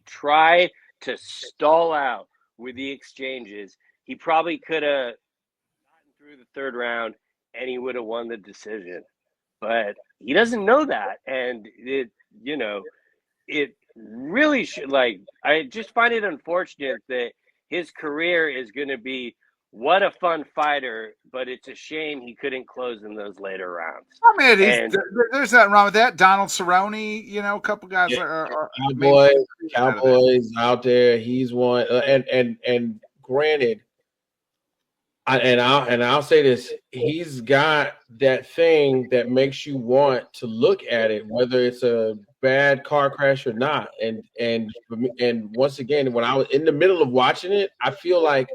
S1: try to stall out with the exchanges, he probably could have gotten through the third round and he would have won the decision. But he doesn't know that. And it really should, I just find it unfortunate that his career is going to be what a fun fighter, but it's a shame he couldn't close in those later rounds.
S2: I mean,
S1: And
S2: there's nothing wrong with that. Donald Cerrone, you know, a couple guys are
S3: Cowboys out there. He's one, and granted, I'll say this: he's got that thing that makes you want to look at it, whether it's a bad car crash or not. And once again, when I was in the middle of watching it, I feel like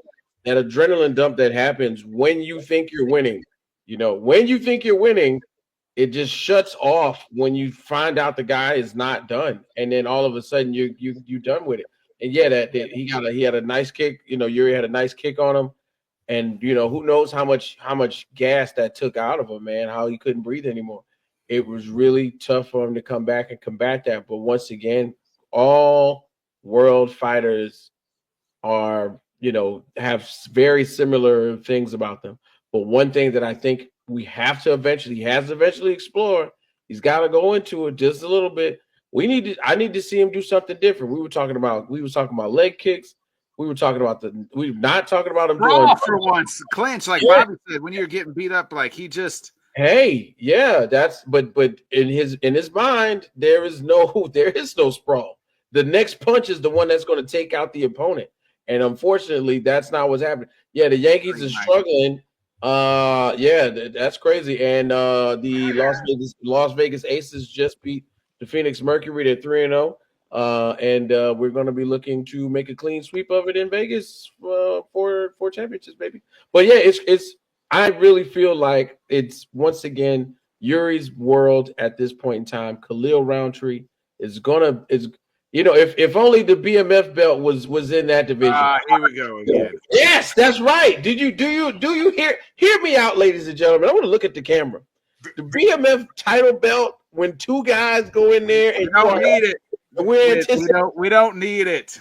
S3: that adrenaline dump that happens when you think you're winning. You know, when you think you're winning, it just shuts off when you find out the guy is not done, and then all of a sudden you done with it. And yeah, that he had a nice kick. You know, Yuri had a nice kick on him. And you know, who knows how much gas that took out of him, man, how he couldn't breathe anymore. It was really tough for him to come back and combat that. But once again, all world fighters are, you know, have very similar things about them. But one thing that I think we have to eventually explore, he's got to go into it just a little bit. I need to see him do something different. We were talking about leg kicks. We were not talking about him
S2: doing for once, clinch, like Bobby said, when you're getting beat up, like he just.
S3: Hey, yeah, but in his mind, there is no sprawl. The next punch is the one that's going to take out the opponent. And unfortunately, that's not what's happening. Yeah, the Yankees are struggling. Yeah, that's crazy. And the Las Vegas Aces just beat the Phoenix Mercury at 3-0. And we're going to be looking to make a clean sweep of it in Vegas for championships, baby. But yeah, it's. I really feel like it's once again Yuri's world at this point in time. Khalil Roundtree is if only the BMF belt was in that division.
S2: Here we go again.
S3: Yes, that's right. Do you hear me out, ladies and gentlemen? I want to look at the camera. The BMF title belt, when two guys go in there and
S2: we don't need it. We don't need it.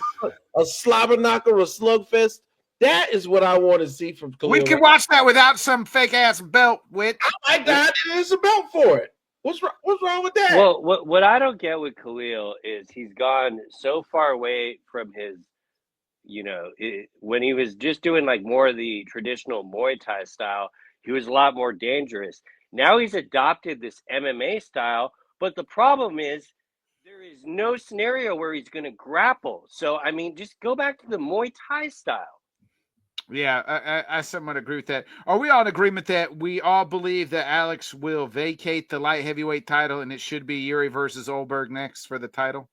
S3: A slobber knocker, a slugfest. That is what I want to see from Khalil.
S2: We can watch that without some fake ass belt. With
S3: I died, and there's a belt for it. What's wrong with that?
S1: Well, what I don't get with Khalil is he's gone so far away from his, when he was just doing like more of the traditional Muay Thai style, he was a lot more dangerous. Now he's adopted this MMA style, but the problem is there is no scenario where he's going to grapple. So, I mean, just go back to the Muay Thai style.
S2: Yeah, I somewhat agree with that. Are we all in agreement that we all believe that Alex will vacate the light heavyweight title and it should be Yuri versus Olberg next for the title?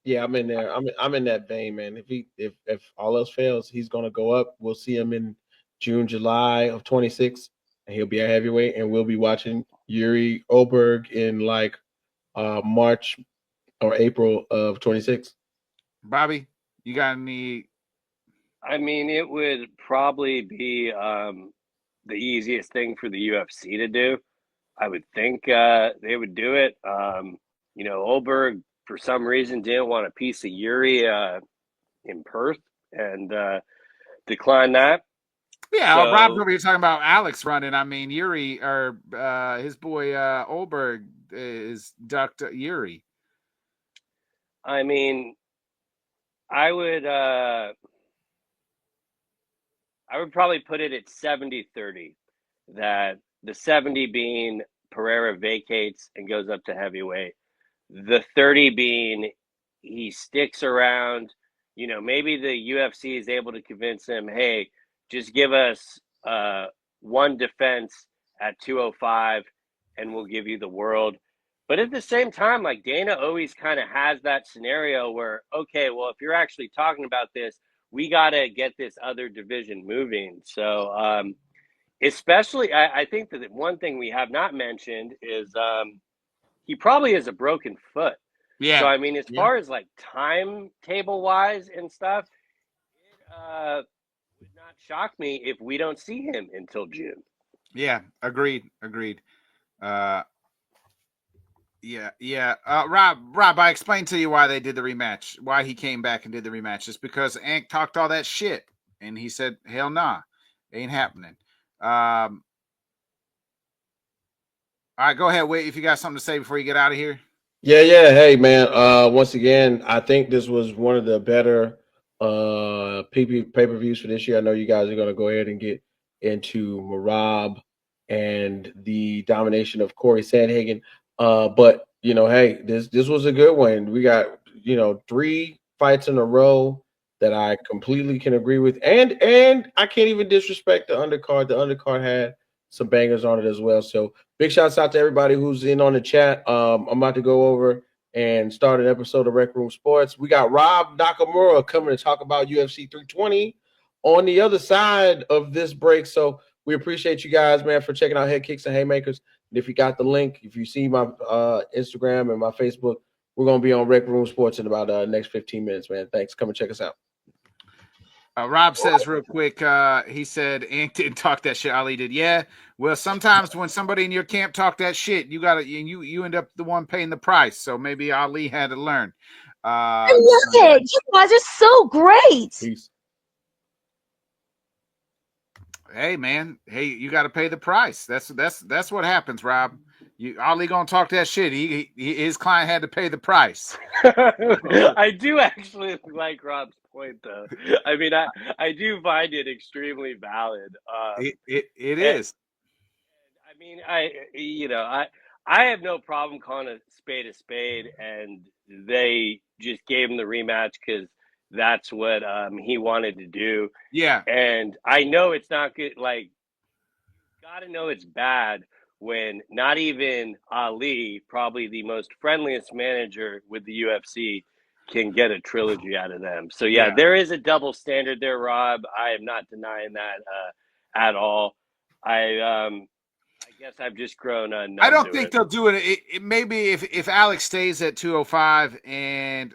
S3: Yeah, I'm in there. I'm in that vein, man. If all else fails, he's going to go up. We'll see him in June, July of 26, and he'll be a heavyweight, and we'll be watching Yuri Olberg in like March or April of 26.
S2: Bobby, you got any?
S1: I mean, it would probably be the easiest thing for the UFC to do. I would think they would do it. Olberg, for some reason, didn't want a piece of Yuri in Perth and declined that.
S2: Yeah, so, Rob's over here talking about Alex running. I mean, Yuri, or his boy Olberg is ducked Yuri.
S1: I mean, I would probably put it at 70-30, that the 70 being Pereira vacates and goes up to heavyweight. The 30 being he sticks around. Maybe the UFC is able to convince him, hey, just give us one defense at 205 and we'll give you the world. But at the same time, like Dana always kind of has that scenario where, okay, well, if you're actually talking about this, we got to get this other division moving. So especially, I think that one thing we have not mentioned is he probably has a broken foot.
S2: Yeah.
S1: So, I mean, as far as like timetable wise and stuff, it would not shock me if we don't see him until June.
S2: Yeah, agreed. Rob, I explained to you why they did the rematch, why he came back and did the rematch. It's because Ank talked all that shit, and he said, hell nah, ain't happening. All right, go ahead, Whit, if you got something to say before you get out of here.
S3: Yeah. Hey, man, once again, I think this was one of the better pay-per-views for this year. I know you guys are going to go ahead and get into Merab and the domination of Corey Sandhagen. But hey, this was a good one. We got 3 fights in a row that I completely can agree with, and I can't even disrespect the undercard. The undercard had some bangers on it as well. So big shouts out to everybody who's in on the chat. I'm about to go over and start an episode of Rec Room Sports. We got Rob Nakamura coming to talk about UFC 320 on the other side of this break. So we appreciate you guys, man, for checking out Headkicks and Haymakers. And if you got the link, if you see my Instagram and my Facebook, we're going to be on Rec Room Sports in about the next 15 minutes, man. Thanks. Come and check us out.
S2: Rob says real quick, he said, Ant didn't talk that shit. Ali did. Yeah. Well, sometimes when somebody in your camp talk that shit, you end up the one paying the price. So maybe Ali had to learn.
S4: I love it. You guys are so great.
S3: Peace.
S2: Hey man, you got to pay the price. That's what happens, Rob. Ali gonna talk that shit. His client had to pay the price.
S1: I do actually like Rob's point, though. I mean, I do find it extremely valid.
S2: It is.
S1: I mean, I have no problem calling a spade, and they just gave him the rematch because that's what he wanted to do.
S2: Yeah.
S1: And I know it's not good. Like, you got to know it's bad when not even Ali, probably the most friendliest manager with the UFC, can get a trilogy out of them. So yeah, there is a double standard there, Rob. I am not denying that at all. I guess I've just grown numb.
S2: I don't think they'll do it. Maybe if Alex stays at 205 and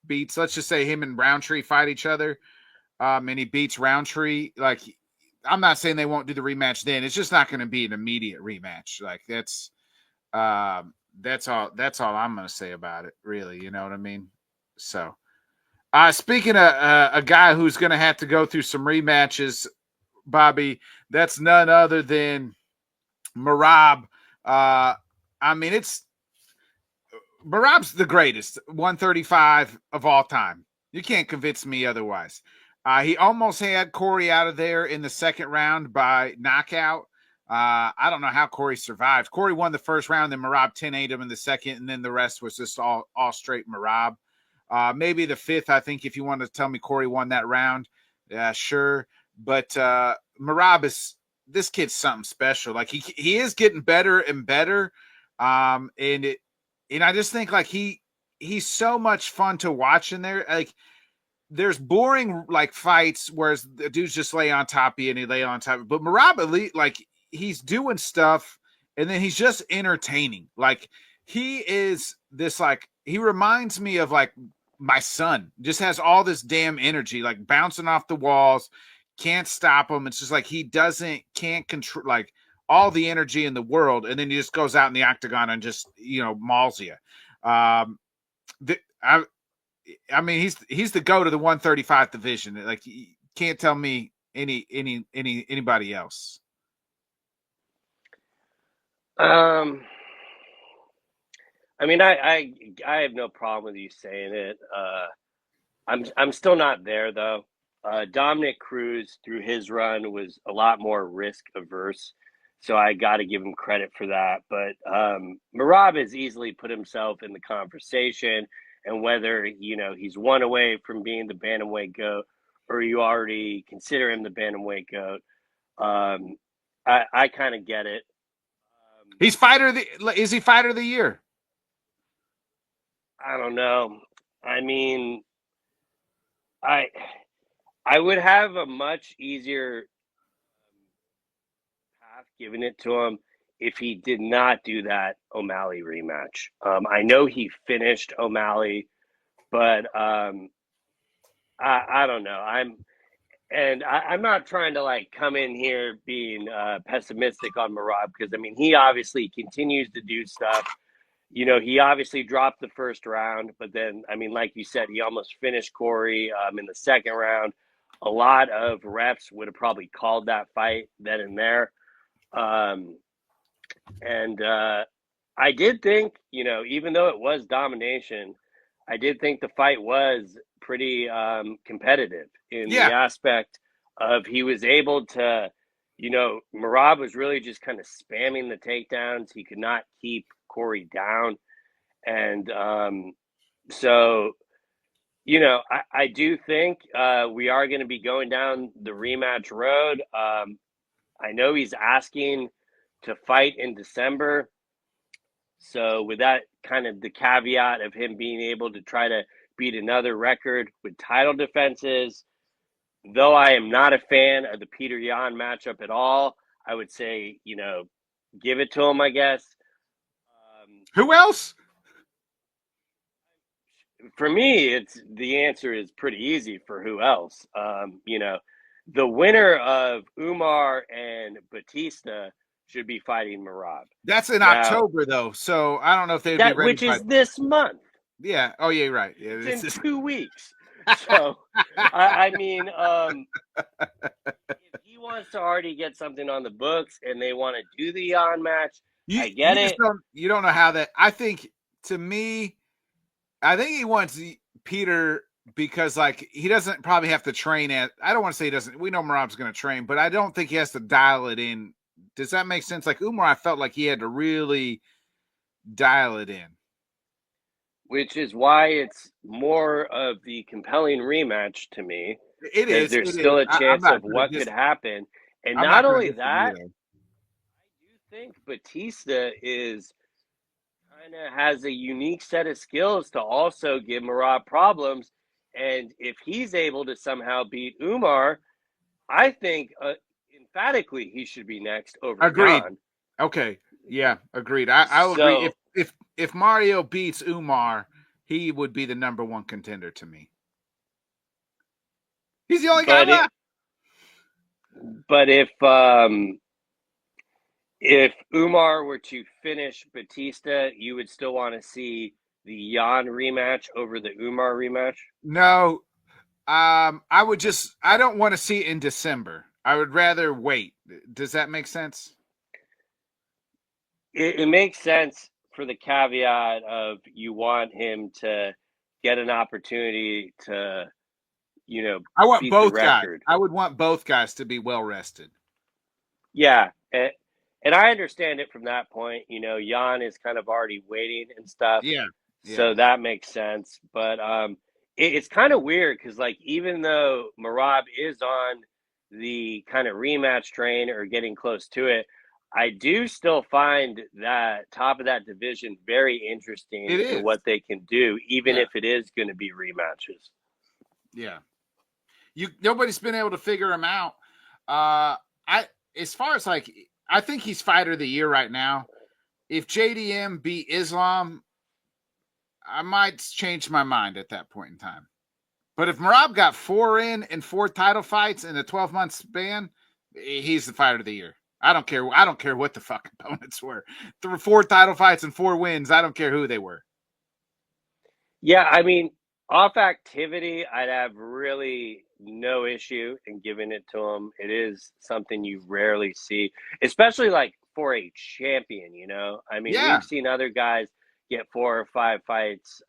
S2: beats, let's just say him and Roundtree fight each other, and he beats Roundtree, like, I'm not saying they won't do the rematch then. It's just not going to be an immediate rematch. Like, that's all I'm going to say about it, really. You know what I mean? So, speaking of a guy who's going to have to go through some rematches, Bobby, that's none other than Merab. I mean, Merab's the greatest 135 of all time. You can't convince me otherwise. He almost had Corey out of there in the second round by knockout. I don't know how Corey survived. Corey won the first round, then Merab 10-8 him in the second, and then the rest was just all straight Merab. Maybe the fifth, I think, if you want to tell me Corey won that round, sure. But Merab this kid's something special. Like, he is getting better and better. And I just think, like, he's so much fun to watch in there. Like, there's boring, like, fights where the dudes just lay on top of you and he lay on top of you. But Merab, elite, like, he's doing stuff and then he's just entertaining. Like, he is this, like, he reminds me of, like, my son. Just has all this damn energy, like, bouncing off the walls. Can't stop him. It's just like can't control, like, all the energy in the world, and then he just goes out in the octagon and just mauls you. I mean, he's the GOAT of the 135 division. Like, you can't tell me anybody else.
S1: I mean, I have no problem with you saying it. I'm still not there, though. Dominic Cruz, through his run, was a lot more risk averse, so I got to give him credit for that. But Merab has easily put himself in the conversation, and whether he's one away from being the bantamweight GOAT, or you already consider him the bantamweight GOAT, I kind of get it.
S2: Is he fighter of the year?
S1: I don't know. I mean, I would have a much easier path giving it to him if he did not do that O'Malley rematch. I know he finished O'Malley, but I don't know. I'm not trying to, like, come in here being pessimistic on Merab, because I mean, he obviously continues to do stuff. He obviously dropped the first round, but then, I mean, like you said, he almost finished Corey in the second round. A lot of refs would have probably called that fight then and there. And I did think, even though it was domination, I did think the fight was pretty competitive in
S2: Yeah.
S1: the aspect of he was able to, Merab was really just kind of spamming the takedowns. He could not keep Corey down. And so, I do think we are going to be going down the rematch road. I know he's asking to fight in December. So with that kind of the caveat of him being able to try to beat another record with title defenses, though I am not a fan of the Peter Yan matchup at all, I would say, give it to him, I guess.
S2: Who else?
S1: For me, the answer is pretty easy for who else. The winner of Umar and Batista should be fighting Merab.
S2: That's in
S1: Now,
S2: October, though, so I don't know if they'd be ready.
S1: Which is this month.
S2: Yeah. Oh, yeah, right. Yeah,
S1: it's in 2 weeks. So, I mean, if he wants to already get something on the books and they want to do the Yan match, I get it.
S2: You don't know how that. I think, to me, I think he wants Peter because, like, he doesn't probably have to train at. I don't want to say he doesn't. We know Merab's going to train, but I don't think he has to dial it in. Does that make sense? Like Umar, I felt like he had to really dial it in.
S1: Which is why it's more of the compelling rematch to me.
S2: It is.
S1: There's still a chance of what could happen. And not only that, I do think Batista kind of has a unique set of skills to also give Merab problems. And if he's able to somehow beat Umar, I think emphatically he should be next over
S2: Agreed.
S1: Yan.
S2: Okay. Yeah, agreed. I'll agree. If Mario beats Umar, he would be the number one contender to me. He's the only guy left.
S1: But if Umar were to finish Batista, you would still want to see the Yan rematch over the Umar rematch?
S2: No. I don't want to see it in December. I would rather wait. Does that make sense?
S1: It makes sense for the caveat of you want him to get an opportunity to,
S2: I want
S1: beat
S2: both
S1: the record.
S2: guys. I would want both guys to be well rested.
S1: Yeah. And I understand it from that point. Yan is kind of already waiting and stuff.
S2: Yeah.
S1: So that makes sense. But it's kind of weird because, like, even though Merab is on the kind of rematch train or getting close to it, I do still find that top of that division very interesting in what they can do, even if it is going to be rematches.
S2: Yeah. Nobody's been able to figure him out. As far as, like, I think he's fighter of the year right now. If JDM beat Islam, I might change my mind at that point in time. But if Merab got 4 title fights in a 12-month span, he's the fighter of the year. I don't care. I don't care what the fuck opponents were. 4 title fights and 4 wins. I don't care who they were.
S1: Yeah, I mean, off activity, I'd have really no issue in giving it to him. It is something you rarely see, especially like for a champion, I mean, we've seen other guys get 4 or 5 fights,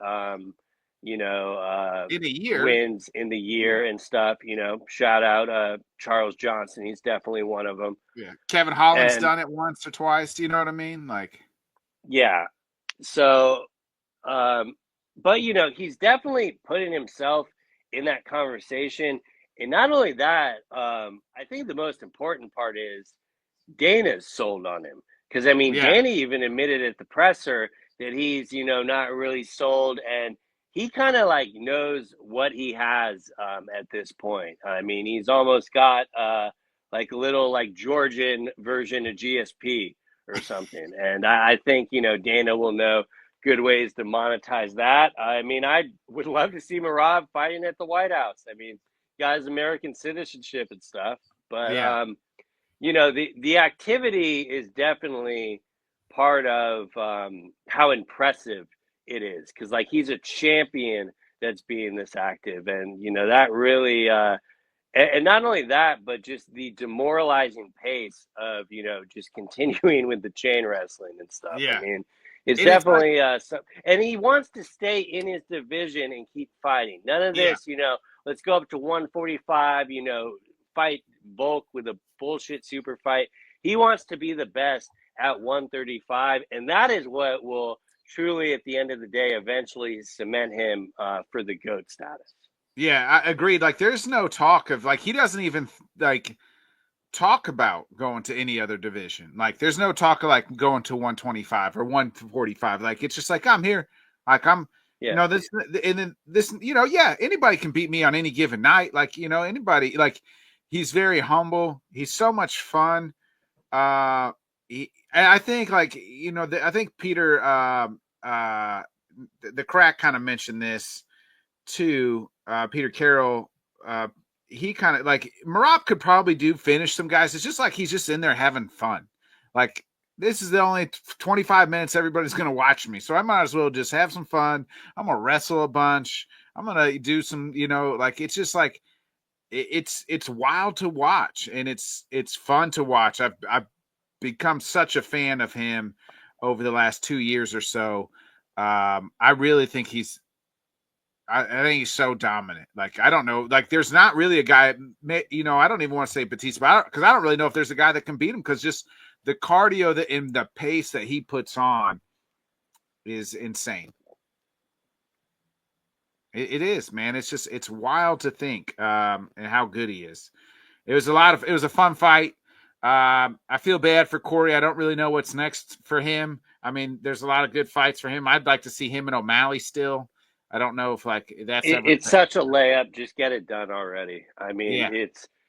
S1: in a year, wins in the year and stuff, shout out Charles Johnson. He's definitely one of them.
S2: Yeah. Kevin Holland's done it once or twice. Do you know what I mean? Like,
S1: yeah. So, but he's definitely putting himself in that conversation. And not only that, I think the most important part is Dana's sold on him. Because, I mean, Dana even admitted at the presser that he's, not really sold. And he kind of, like, knows what he has at this point. I mean, he's almost got, like, a little, like, Georgian version of GSP or something. And I think, Dana will know good ways to monetize that. I mean, I would love to see Merab fighting at the White House. I mean, guy's American citizenship and stuff. But, the activity is definitely part of how impressive it is. Because, like, he's a champion that's being this active. And, that really and not only that, but just the demoralizing pace of, just continuing with the chain wrestling and stuff. I mean, It's
S2: And it's like,
S1: definitely and he wants to stay in his division and keep fighting. None of
S2: yeah,
S1: this, let's go up to 145, fight bulk with a bullshit super fight. He wants to be the best at 135, and that is what will truly, at the end of the day, eventually cement him for the GOAT status.
S2: yeah, I agreed. Like, there's no talk of, like, he doesn't even like talk about going to any other division. Like, there's no talk of like going to 125 or 145. Like, it's just like, I'm here. Like, I'm,
S1: Yeah.
S2: this, and then this, yeah, anybody can beat me on any given night. Like, anybody, like, he's very humble. He's so much fun. And I think, like, I think Peter, the crack kind of mentioned this too. Peter Carroll, he kind of, like, Merab could probably finish some guys. It's just like he's just in there having fun. Like, this is the only 25 minutes everybody's going to watch me, so I might as well just have some fun. I'm going to wrestle a bunch. I'm going to do some, like, it's just like, it's wild to watch, and it's fun to watch. I've become such a fan of him over the last 2 years or so. I really think I think he's so dominant. Like, I don't know. Like, there's not really a guy, I don't even want to say Batista, because I don't really know if there's a guy that can beat him, because just the cardio and the pace that he puts on is insane. It is, man. It's just, it's wild to think and how good he is. It was a fun fight. I feel bad for Corey. I don't really know what's next for him. I mean, there's a lot of good fights for him. I'd like to see him and O'Malley still. I don't know if, like, that's
S1: It's such a layup. Just get it done already. I mean,
S2: yeah.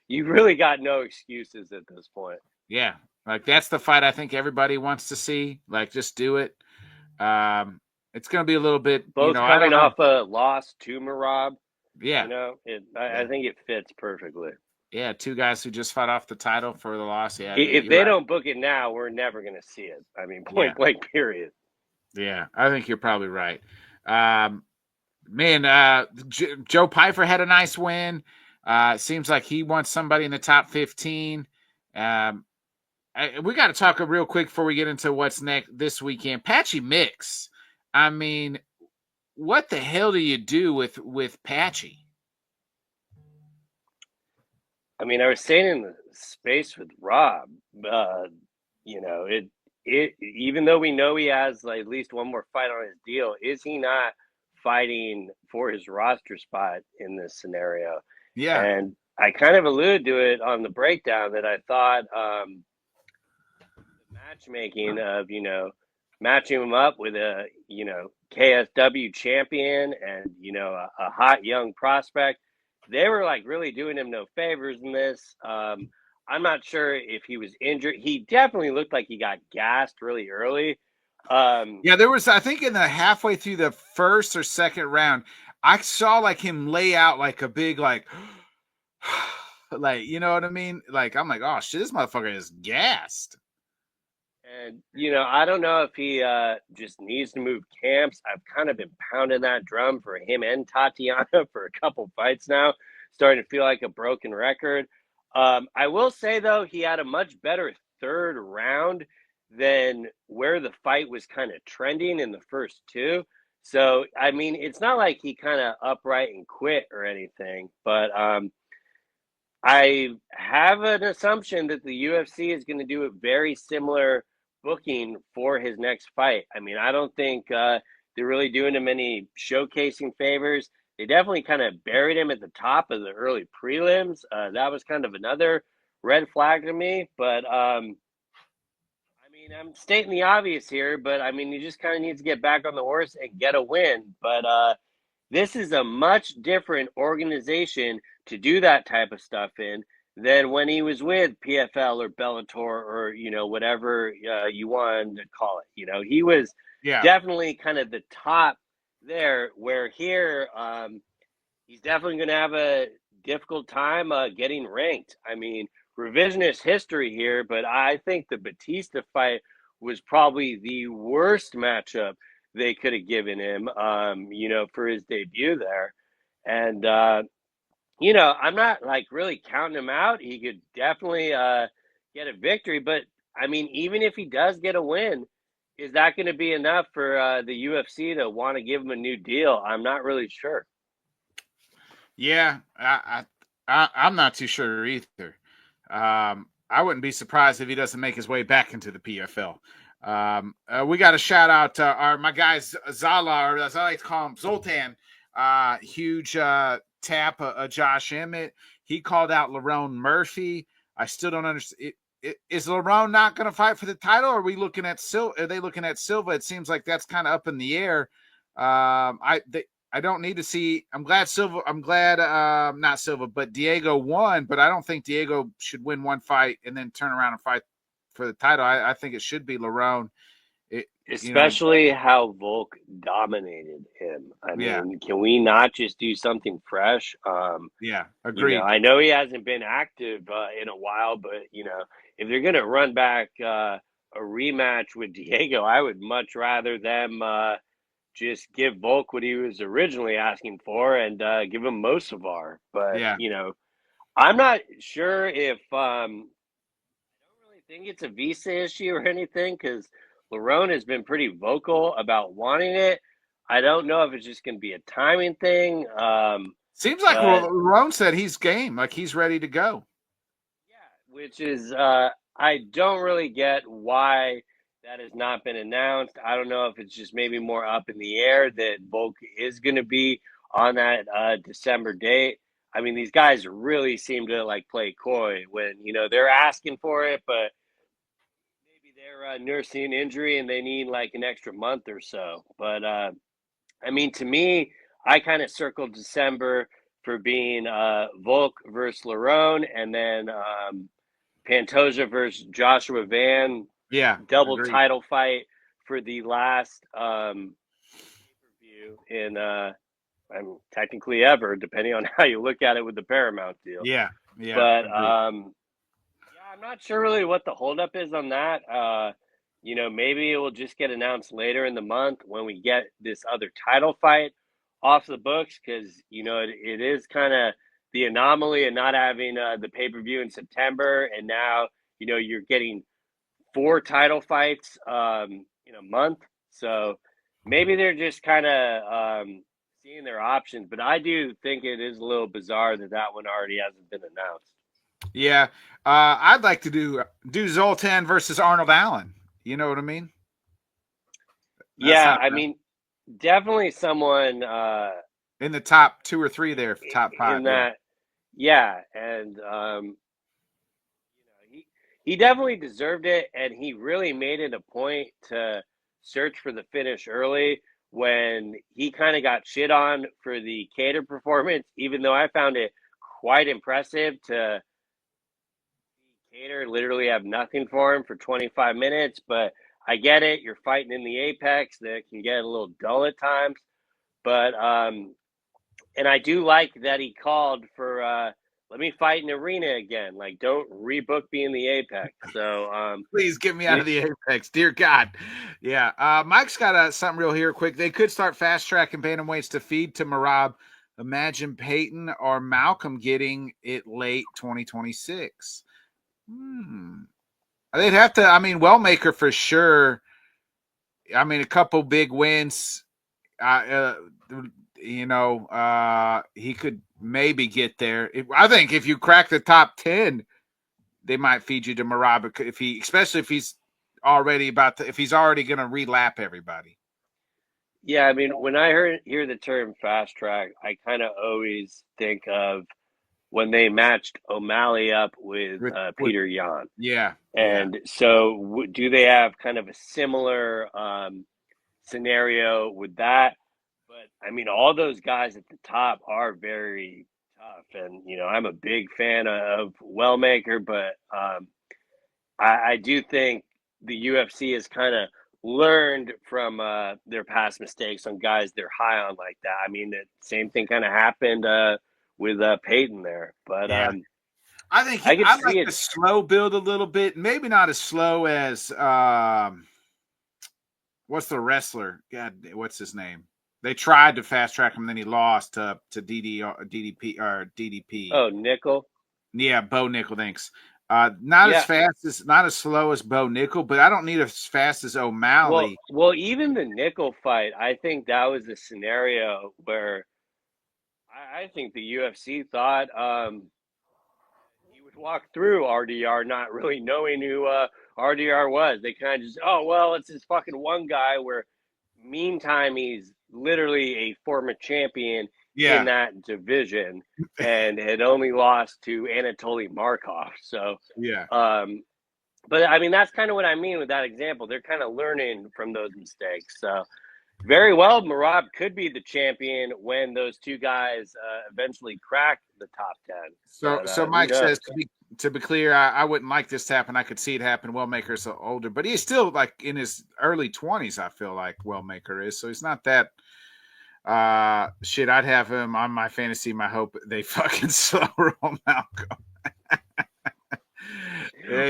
S1: you really got no excuses at this point.
S2: Yeah. Like, that's the fight I think everybody wants to see. Like, just do it. It's going to be a little bit,
S1: Both
S2: I
S1: coming
S2: don't know.
S1: off a loss to Merab.
S2: Yeah.
S1: I think it fits perfectly.
S2: Yeah. Two guys who just fought off the title for the loss. Yeah.
S1: If they don't book it now, we're never going to see it. I mean, point blank, period.
S2: Yeah. I think you're probably right. Man, Joe Pyfer had a nice win. Seems like he wants somebody in the top 15. We got to talk real quick before we get into what's next this weekend. Patchy Mix. I mean, what the hell do you do with Patchy?
S1: I mean, I was saying in the space with Rob, even though we know he has, like, at least one more fight on his deal, is he not fighting for his roster spot in this scenario?
S2: Yeah.
S1: And I kind of alluded to it on the breakdown that I thought the matchmaking of, matching him up with a, KSW champion and, a hot young prospect, they were, like, really doing him no favors in this. I'm not sure if he was injured. He definitely looked like he got gassed really early.
S2: Yeah, there was, I think, in the halfway through the first or second round, I saw, like, him lay out like a big, like, like, you know what I mean? Like, I'm like, oh shit, this motherfucker is gassed.
S1: And, I don't know if he just needs to move camps. I've kind of been pounding that drum for him and Tatiana for a couple fights now, starting to feel like a broken record. I will say, though, he had a much better third round than where the fight was kind of trending in the first two. So, I mean, it's not like he kind of upright and quit or anything, but I have an assumption that the UFC is going to do a very similar booking for his next fight. I mean, I don't think they're really doing him any showcasing favors. They definitely kind of buried him at the top of the early prelims. That was kind of another red flag to me. But, I mean, I'm stating the obvious here, but, I mean, he just kind of needs to get back on the horse and get a win. But this is a much different organization to do that type of stuff in than when he was with PFL or Bellator or, whatever you wanted to call it. He was definitely kind of the top there, where here he's definitely going to have a difficult time getting ranked. I mean, revisionist history here, but I think the Batista fight was probably the worst matchup they could have given him, for his debut there. And, I'm not, like, really counting him out. He could definitely get a victory. But, I mean, even if he does get a win, is that going to be enough for the UFC to want to give him a new deal? I'm not really sure.
S2: Yeah, I'm not too sure either. I wouldn't be surprised if he doesn't make his way back into the PFL. We got to shout out my guys Zala, or as I like to call him, Zoltan. Huge tap, Josh Emmett. He called out Lerone Murphy. I still don't understand. Is Lerone not going to fight for the title? Or are we looking at Silva? Are they looking at Silva? It seems like that's kind of up in the air. I don't need to see. I'm glad not Silva, but Diego won. But I don't think Diego should win one fight and then turn around and fight for the title. I think it should be Lerone.
S1: Especially how Volk dominated him. I mean, can we not just do something fresh?
S2: Yeah, agreed.
S1: I know he hasn't been active in a while, but if they're going to run back a rematch with Diego, I would much rather them just give Volk what he was originally asking for and give him Mosavar. But I'm not sure if I don't really think it's a visa issue or anything, because Lerone has been pretty vocal about wanting it. I don't know if it's just going to be a timing thing.
S2: Seems like Lerone said he's game, like he's ready to go.
S1: Yeah, which is I don't really get why that has not been announced. I don't know if it's just maybe more up in the air that Volk is going to be on that December date. I mean, these guys really seem to play coy when they're asking for it, but they're nursing an injury and they need an extra month or so. But I mean, to me, I kind of circled December for being Volk versus Lerone, and then Pantoja versus Joshua Van.
S2: Yeah,
S1: double title fight for the last pay-per-view in technically ever, depending on how you look at it with the Paramount deal.
S2: Yeah.
S1: But I'm not sure really what the holdup is on that. Maybe it will just get announced later in the month when we get this other title fight off the books, because it is kind of the anomaly of not having the pay-per-view in September, and now you're getting 4 title fights in a month. So maybe they're just kind of seeing their options. But I do think it is a little bizarre that one already hasn't been announced.
S2: Yeah. I'd like to do Zoltan versus Arnold Allen. You know what I mean?
S1: I mean, definitely someone
S2: in the top 2 or 3 there, top 5.
S1: In that, and he definitely deserved it, and he really made it a point to search for the finish early when he kind of got shit on for the Cater performance, even though I found it quite impressive to see Cater literally have nothing for him for 25 minutes. But I get it. You're fighting in the Apex. That can get a little dull at times. But, and I do like that he called for, let me fight in arena again. Don't rebook me in the Apex. So
S2: please get me out of the Apex, dear God. Yeah. Mike's got something real here quick. They could start fast tracking bantamweights to feed to Merab. Imagine Peyton or Malcolm getting it late 2026. They'd have to. I mean, Wellmaker for sure. I mean, a couple big wins. He could maybe get there. I think if you crack the top 10, they might feed you to Merab, especially if he's already if he's already going to relap everybody.
S1: Yeah, I mean, when I hear the term fast track, I kind of always think of when they matched O'Malley up with Peter Yan.
S2: Yeah.
S1: And so do they have kind of a similar scenario with that? But I mean, all those guys at the top are very tough, and I'm a big fan of Wellmaker, but I do think the UFC has kind of learned from their past mistakes on guys they're high on like that. I mean, the same thing kind of happened with Peyton there, but
S2: I think I'd like to slow build a little bit, maybe not as slow as what's the wrestler? God, what's his name? They tried to fast track him, then he lost to DDP.
S1: Oh, Nickel.
S2: Yeah, Bo Nickel. Thanks. Not
S1: Yeah.
S2: not as slow as Bo Nickel, but I don't need as fast as O'Malley.
S1: Well, even the nickel fight, I think that was a scenario where I think the UFC thought he would walk through RDR not really knowing who RDR was. They kind of just, oh, well, it's this fucking one guy where meantime he's literally a former champion in that division and had only lost to Anatoly Markov. So,
S2: Yeah.
S1: But I mean, that's kind of what I mean with that example. They're kind of learning from those mistakes. So, very well, Merab could be the champion when those two guys eventually crack the top 10.
S2: So Mike says, to be clear, I wouldn't like this to happen. I could see it happen. Wellmaker's older, but he's still like in his early 20s, I feel like Wellmaker is. So he's not that shit. I'd have him on my fantasy. My hope they fucking slow roll Malcolm.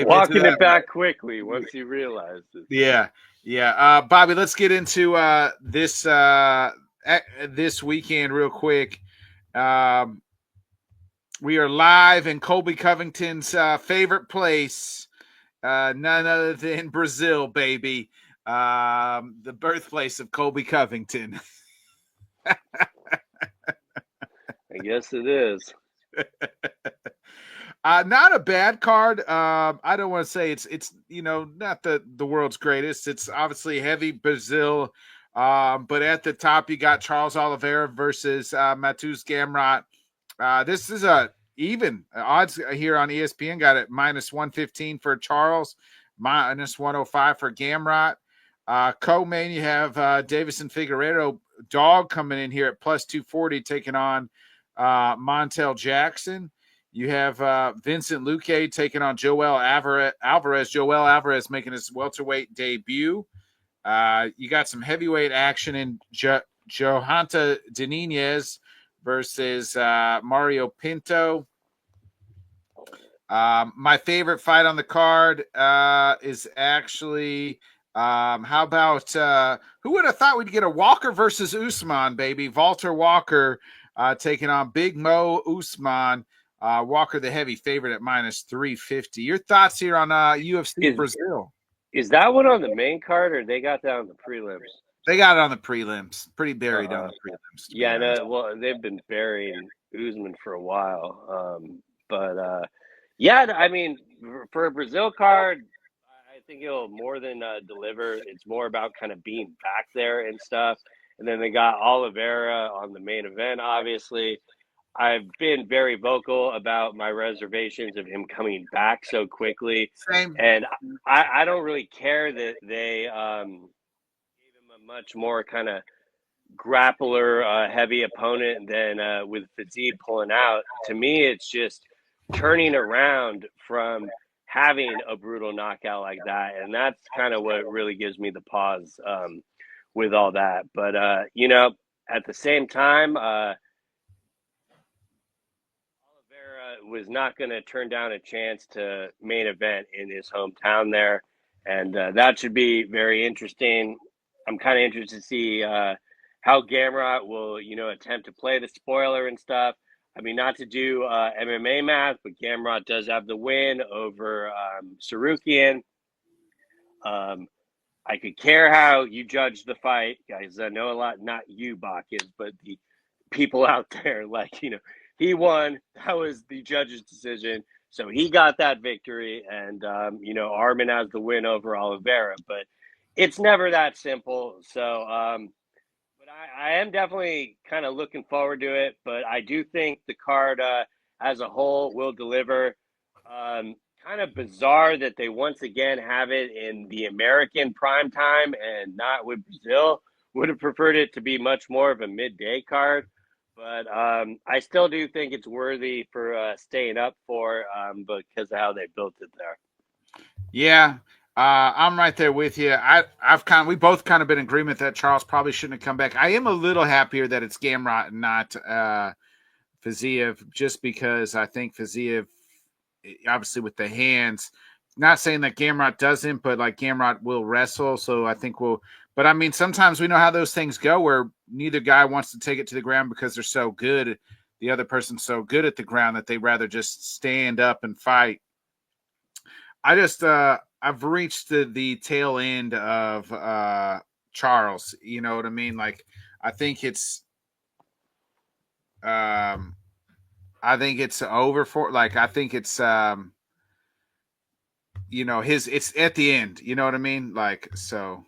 S1: Walking it back quickly once he realized it.
S2: Yeah. Bobby, let's get into this weekend real quick. We are live in Colby Covington's favorite place, none other than Brazil, baby. The birthplace of Colby Covington.
S1: I guess it is.
S2: Not a bad card. I don't want to say it's not the world's greatest. It's obviously heavy Brazil. But at the top you got Charles Oliveira versus Matheus Gamrot. This is a even odds here on ESPN. Got it -115 for Charles, -105 for Gamrot. Co-main, you have Davison Figueiredo dog coming in here at +240, taking on Montel Jackson. You have Vincent Luque taking on Joel Alvarez. Joel Alvarez making his welterweight debut. You got some heavyweight action in Johanta Denínez versus Mario Pinto. My favorite fight on the card is actually, how about, who would have thought we'd get a Walker versus Usman, baby? Walter Walker taking on Big Mo Usman. Walker, the heavy favorite at -350. Your thoughts here on UFC Brazil?
S1: Is that one on the main card, or they got that on the prelims?
S2: They got it on the prelims. Pretty buried on the prelims.
S1: Yeah, no. Well, they've been burying Usman for a while. Yeah, I mean, for a Brazil card, I think it'll more than deliver. It's more about kind of being back there and stuff. And then they got Oliveira on the main event, obviously. I've been very vocal about my reservations of him coming back so quickly.
S2: Same.
S1: And I don't really care that they gave him a much more kind of grappler heavy opponent than with Fiziev pulling out. To me, it's just turning around from having a brutal knockout like that. And that's kind of what really gives me the pause with all that. But, at the same time, was not going to turn down a chance to main event in his hometown there. And that should be very interesting. I'm kind of interested to see how Gamrot will, attempt to play the spoiler and stuff. I mean, not to do MMA math, but Gamrot does have the win over Sarukian. I could care how you judge the fight, guys. I know a lot, not you, Bacchus, but the people out there, he won. That was the judge's decision. So he got that victory. And, Armin has the win over Oliveira. But it's never that simple. So, but I am definitely kind of looking forward to it. But I do think the card as a whole will deliver. Kind of bizarre that they once again have it in the American prime time and not with Brazil. Would have preferred it to be much more of a midday card. But I still do think it's worthy for staying up for because of how they built it there.
S2: Yeah, I'm right there with you. We both kind of been in agreement that Charles probably shouldn't have come back. I am a little happier that it's Gamrot and not Fiziev, just because I think Fiziev, obviously with the hands, not saying that Gamrot doesn't, but like Gamrot will wrestle. So I think but I mean, sometimes we know how those things go where neither guy wants to take it to the ground because they're so good. The other person's so good at the ground that they rather just stand up and fight. I've reached the tail end of Charles. You know what I mean? Like I think it's over for like I think it's it's at the end. You know what I mean? Like so.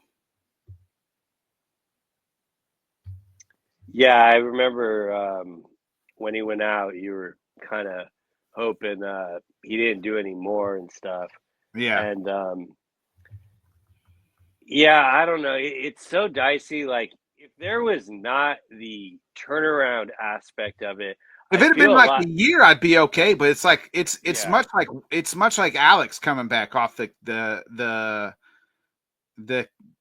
S1: Yeah, I remember when he went out, you were kind of hoping he didn't do any more and stuff.
S2: Yeah.
S1: And yeah, I don't know. It's so dicey. Like, if there was not the turnaround aspect of it,
S2: If
S1: I
S2: it had been
S1: feel a
S2: like
S1: lot.
S2: a year, I'd be okay. But it's like it's
S1: Yeah,
S2: much like Alex coming back off the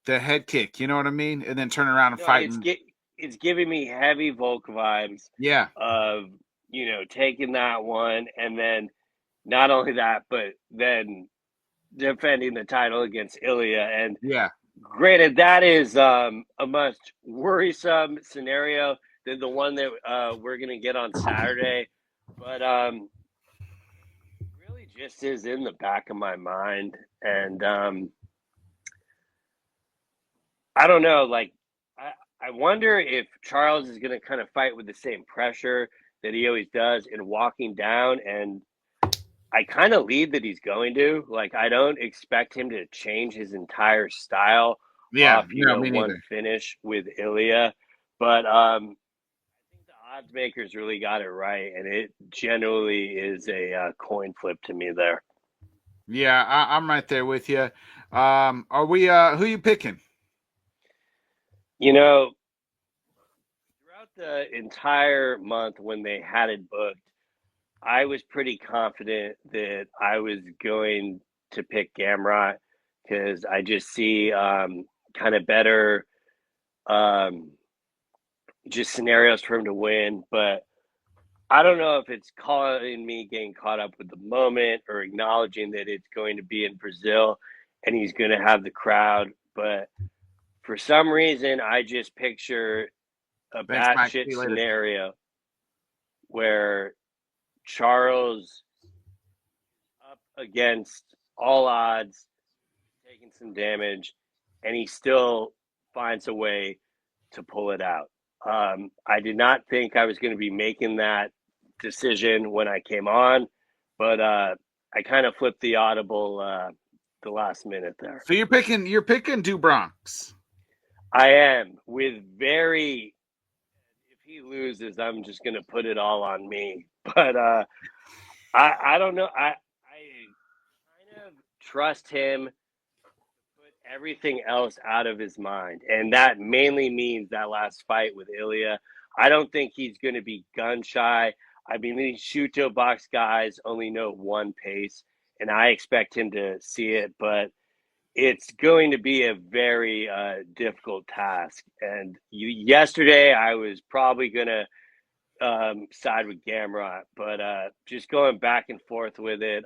S2: head kick. You know what I mean? And then turning around and
S1: no,
S2: fighting.
S1: it's giving me heavy Volk vibes
S2: Yeah.
S1: of taking that one, and then not only that, but then defending the title against Ilya. And
S2: Yeah.
S1: granted, that is a much worrisome scenario than the one that we're going to get on Saturday. But really just is in the back of my mind. And I don't know, like, I wonder if Charles is going to kind of fight with the same pressure that he always does in walking down. And I kind of lead that he's going to. Like, I don't expect him to change his entire style
S2: Yeah.
S1: off,
S2: No, me
S1: one
S2: neither.
S1: finish with Ilya. But I think the odds makers really got it right, and it generally is a coin flip to me there.
S2: Yeah, I'm right there with you. Are we? Who you picking?
S1: You know, throughout the entire month when they had it booked, I was pretty confident that I was going to pick Gamrot because I just see kind of better um, just scenarios for him to win. But I don't know if it's calling me getting caught up with the moment or acknowledging that it's going to be in Brazil and he's going to have the crowd. But for some reason, I just picture a
S2: Thanks, Mike. See
S1: batshit
S2: you later.
S1: scenario where Charles up against all odds, taking some damage, and he still finds a way to pull it out. I did not think I was going to be making that decision when I came on, but I kind of flipped the audible the last minute there.
S2: So you're picking Do Bronx.
S1: I am with very. If he loses, I'm just going to put it all on me. But I don't know. I kind of trust him put everything else out of his mind. And that mainly means that last fight with Ilya. I don't think he's going to be gun shy. I mean, these Shuto box guys only know one pace, and I expect him to see it, but it's going to be a very difficult task. And yesterday, I was probably going to side with Gamrot, but just going back and forth with it,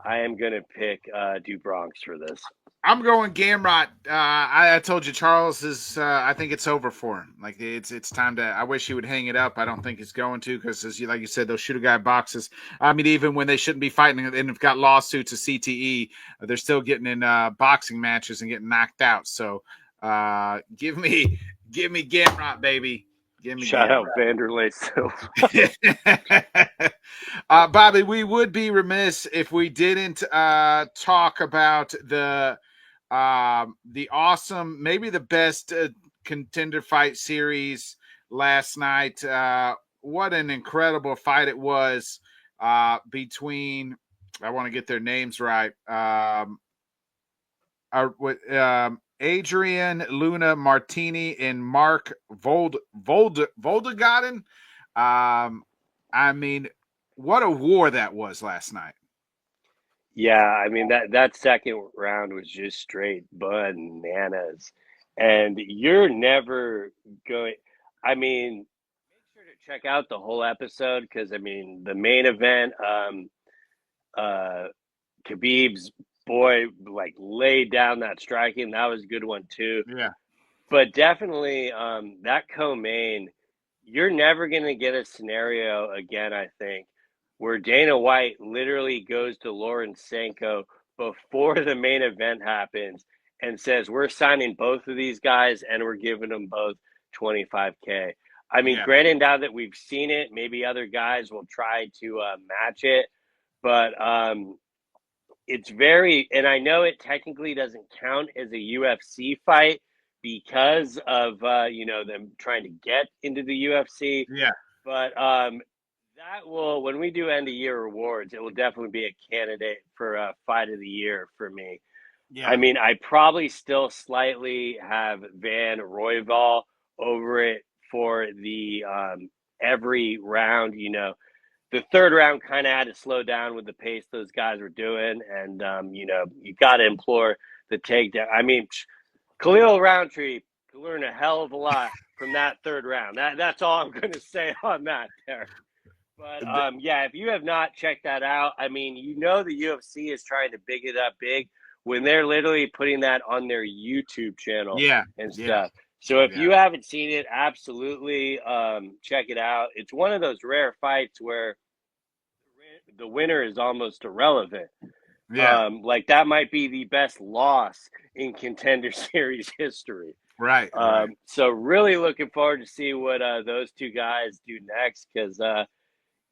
S1: I am going to pick Du Bronx for this.
S2: I'm going Gamrot. I told you Charles is. I think it's over for him. Like it's time to. I wish he would hang it up. I don't think he's going to because, like you said, those shooter guy boxes. I mean, even when they shouldn't be fighting and have got lawsuits of CTE, they're still getting in boxing matches and getting knocked out. So give me Gamrot, baby. Give me
S1: Shout out
S2: Gamrot.
S1: Vanderlei Silva.
S2: Bobby, we would be remiss if we didn't talk about the awesome, maybe the best contender fight series last night. What an incredible fight it was between, I want to get their names right, Adrian Luna Martini and Mark Voldegaden. I mean, what a war that was last night.
S1: Yeah, I mean that second round was just straight bananas, and you're never going. I mean, make sure to check out the whole episode because I mean the main event, uh, Khabib's boy like laid down that striking. That was a good one too.
S2: Yeah.
S1: But definitely that co-main, you're never going to get a scenario again, I think, where Dana White literally goes to Lauren Sanko before the main event happens and says, we're signing both of these guys and we're giving them both $25K. I mean, granted, now that we've seen it, maybe other guys will try to match it, but it's very, and I know it technically doesn't count as a UFC fight because of, them trying to get into the UFC.
S2: Yeah.
S1: But that will, when we do end of year awards, it will definitely be a candidate for a fight of the year for me.
S2: Yeah.
S1: I mean, I probably still slightly have Van Royval over it for the every round. The third round kind of had to slow down with the pace those guys were doing, and you got to implore the takedown. I mean, Khalil Roundtree could learn a hell of a lot from that third round. That's all I'm going to say on that, Derek. But if you have not checked that out, I mean, the UFC is trying to big it up big when they're literally putting that on their YouTube channel and stuff. So if you haven't seen it, absolutely check it out. It's one of those rare fights where the winner is almost irrelevant.
S2: Yeah.
S1: Like that might be the best loss in Contender Series history.
S2: Right.
S1: So really looking forward to see what those two guys do next, because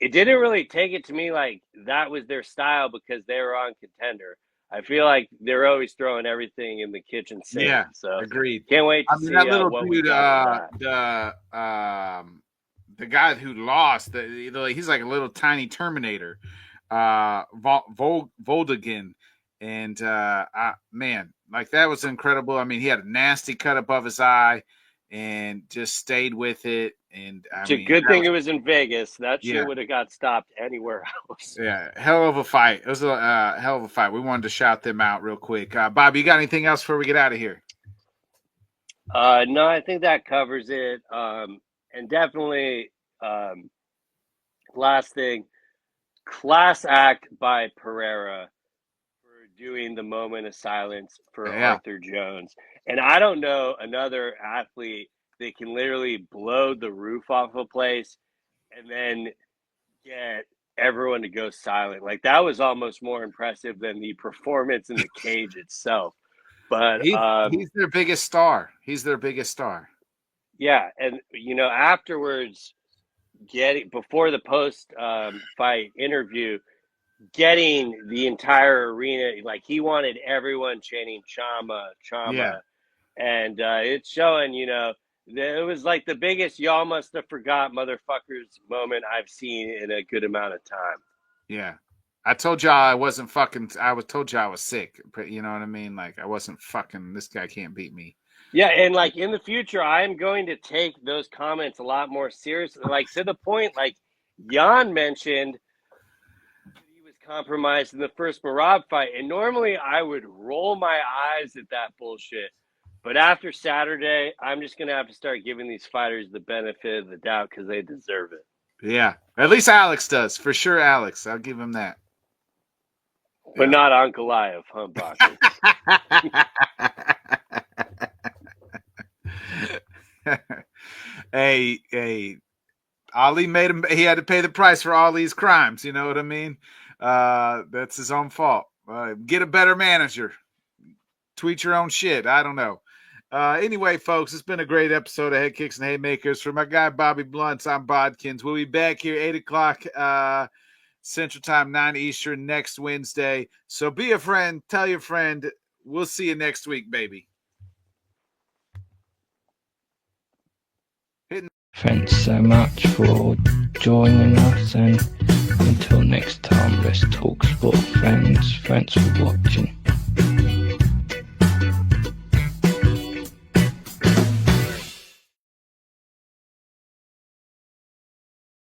S1: it didn't really take it to me like that was their style because they were on Contender. I feel like they're always throwing everything in the kitchen sink.
S2: Yeah,
S1: so
S2: agreed.
S1: Can't wait to see
S2: that little
S1: what
S2: dude,
S1: we got with
S2: the guy who lost, he's like a little tiny Terminator, Voldigan, and man, like that was incredible. I mean, he had a nasty cut above his eye and just stayed with it. And
S1: it's a good thing it was in Vegas. That shit would have got stopped anywhere else.
S2: Yeah, hell of a fight. It was a hell of a fight. We wanted to shout them out real quick. Bob, you got anything else before we get out of here?
S1: No, I think that covers it. And definitely, last thing, class act by Pereira for doing the moment of silence for Arthur Jones. And I don't know another athlete that can literally blow the roof off a place and then get everyone to go silent. Like that was almost more impressive than the performance in the cage itself. But
S2: he's their biggest star.
S1: Yeah, and afterwards, before the post fight interview, getting the entire arena, like he wanted everyone chanting CHAMA. And it's showing, it was like the biggest y'all must have forgot motherfuckers moment I've seen in a good amount of time.
S2: Yeah. I told y'all I wasn't fucking, told y'all I was sick. You know what I mean? Like I wasn't fucking, this guy can't beat me.
S1: Yeah. And like in the future, I'm going to take those comments a lot more seriously. Like to the point, like Jan mentioned, he was compromised in the first Merab fight. And normally I would roll my eyes at that bullshit. But after Saturday, I'm just going to have to start giving these fighters the benefit of the doubt because they deserve it.
S2: Yeah. At least Alex does. For sure, Alex. I'll give him that.
S1: But not on Goliath, humbug.
S2: Hey, Ali made him. He had to pay the price for Ali's crimes. You know what I mean? That's his own fault. Get a better manager. Tweet your own shit. I don't know. Anyway, folks, it's been a great episode of Headkicks and Haymakers. For my guy Bobby Blunts, I'm Bodkins. We'll be back here 8 o'clock Central Time, 9 Eastern next Wednesday. So be a friend. Tell your friend. We'll see you next week, baby.
S5: Thanks so much for joining us, and until next time, let's talk sport, friends. Thanks for watching.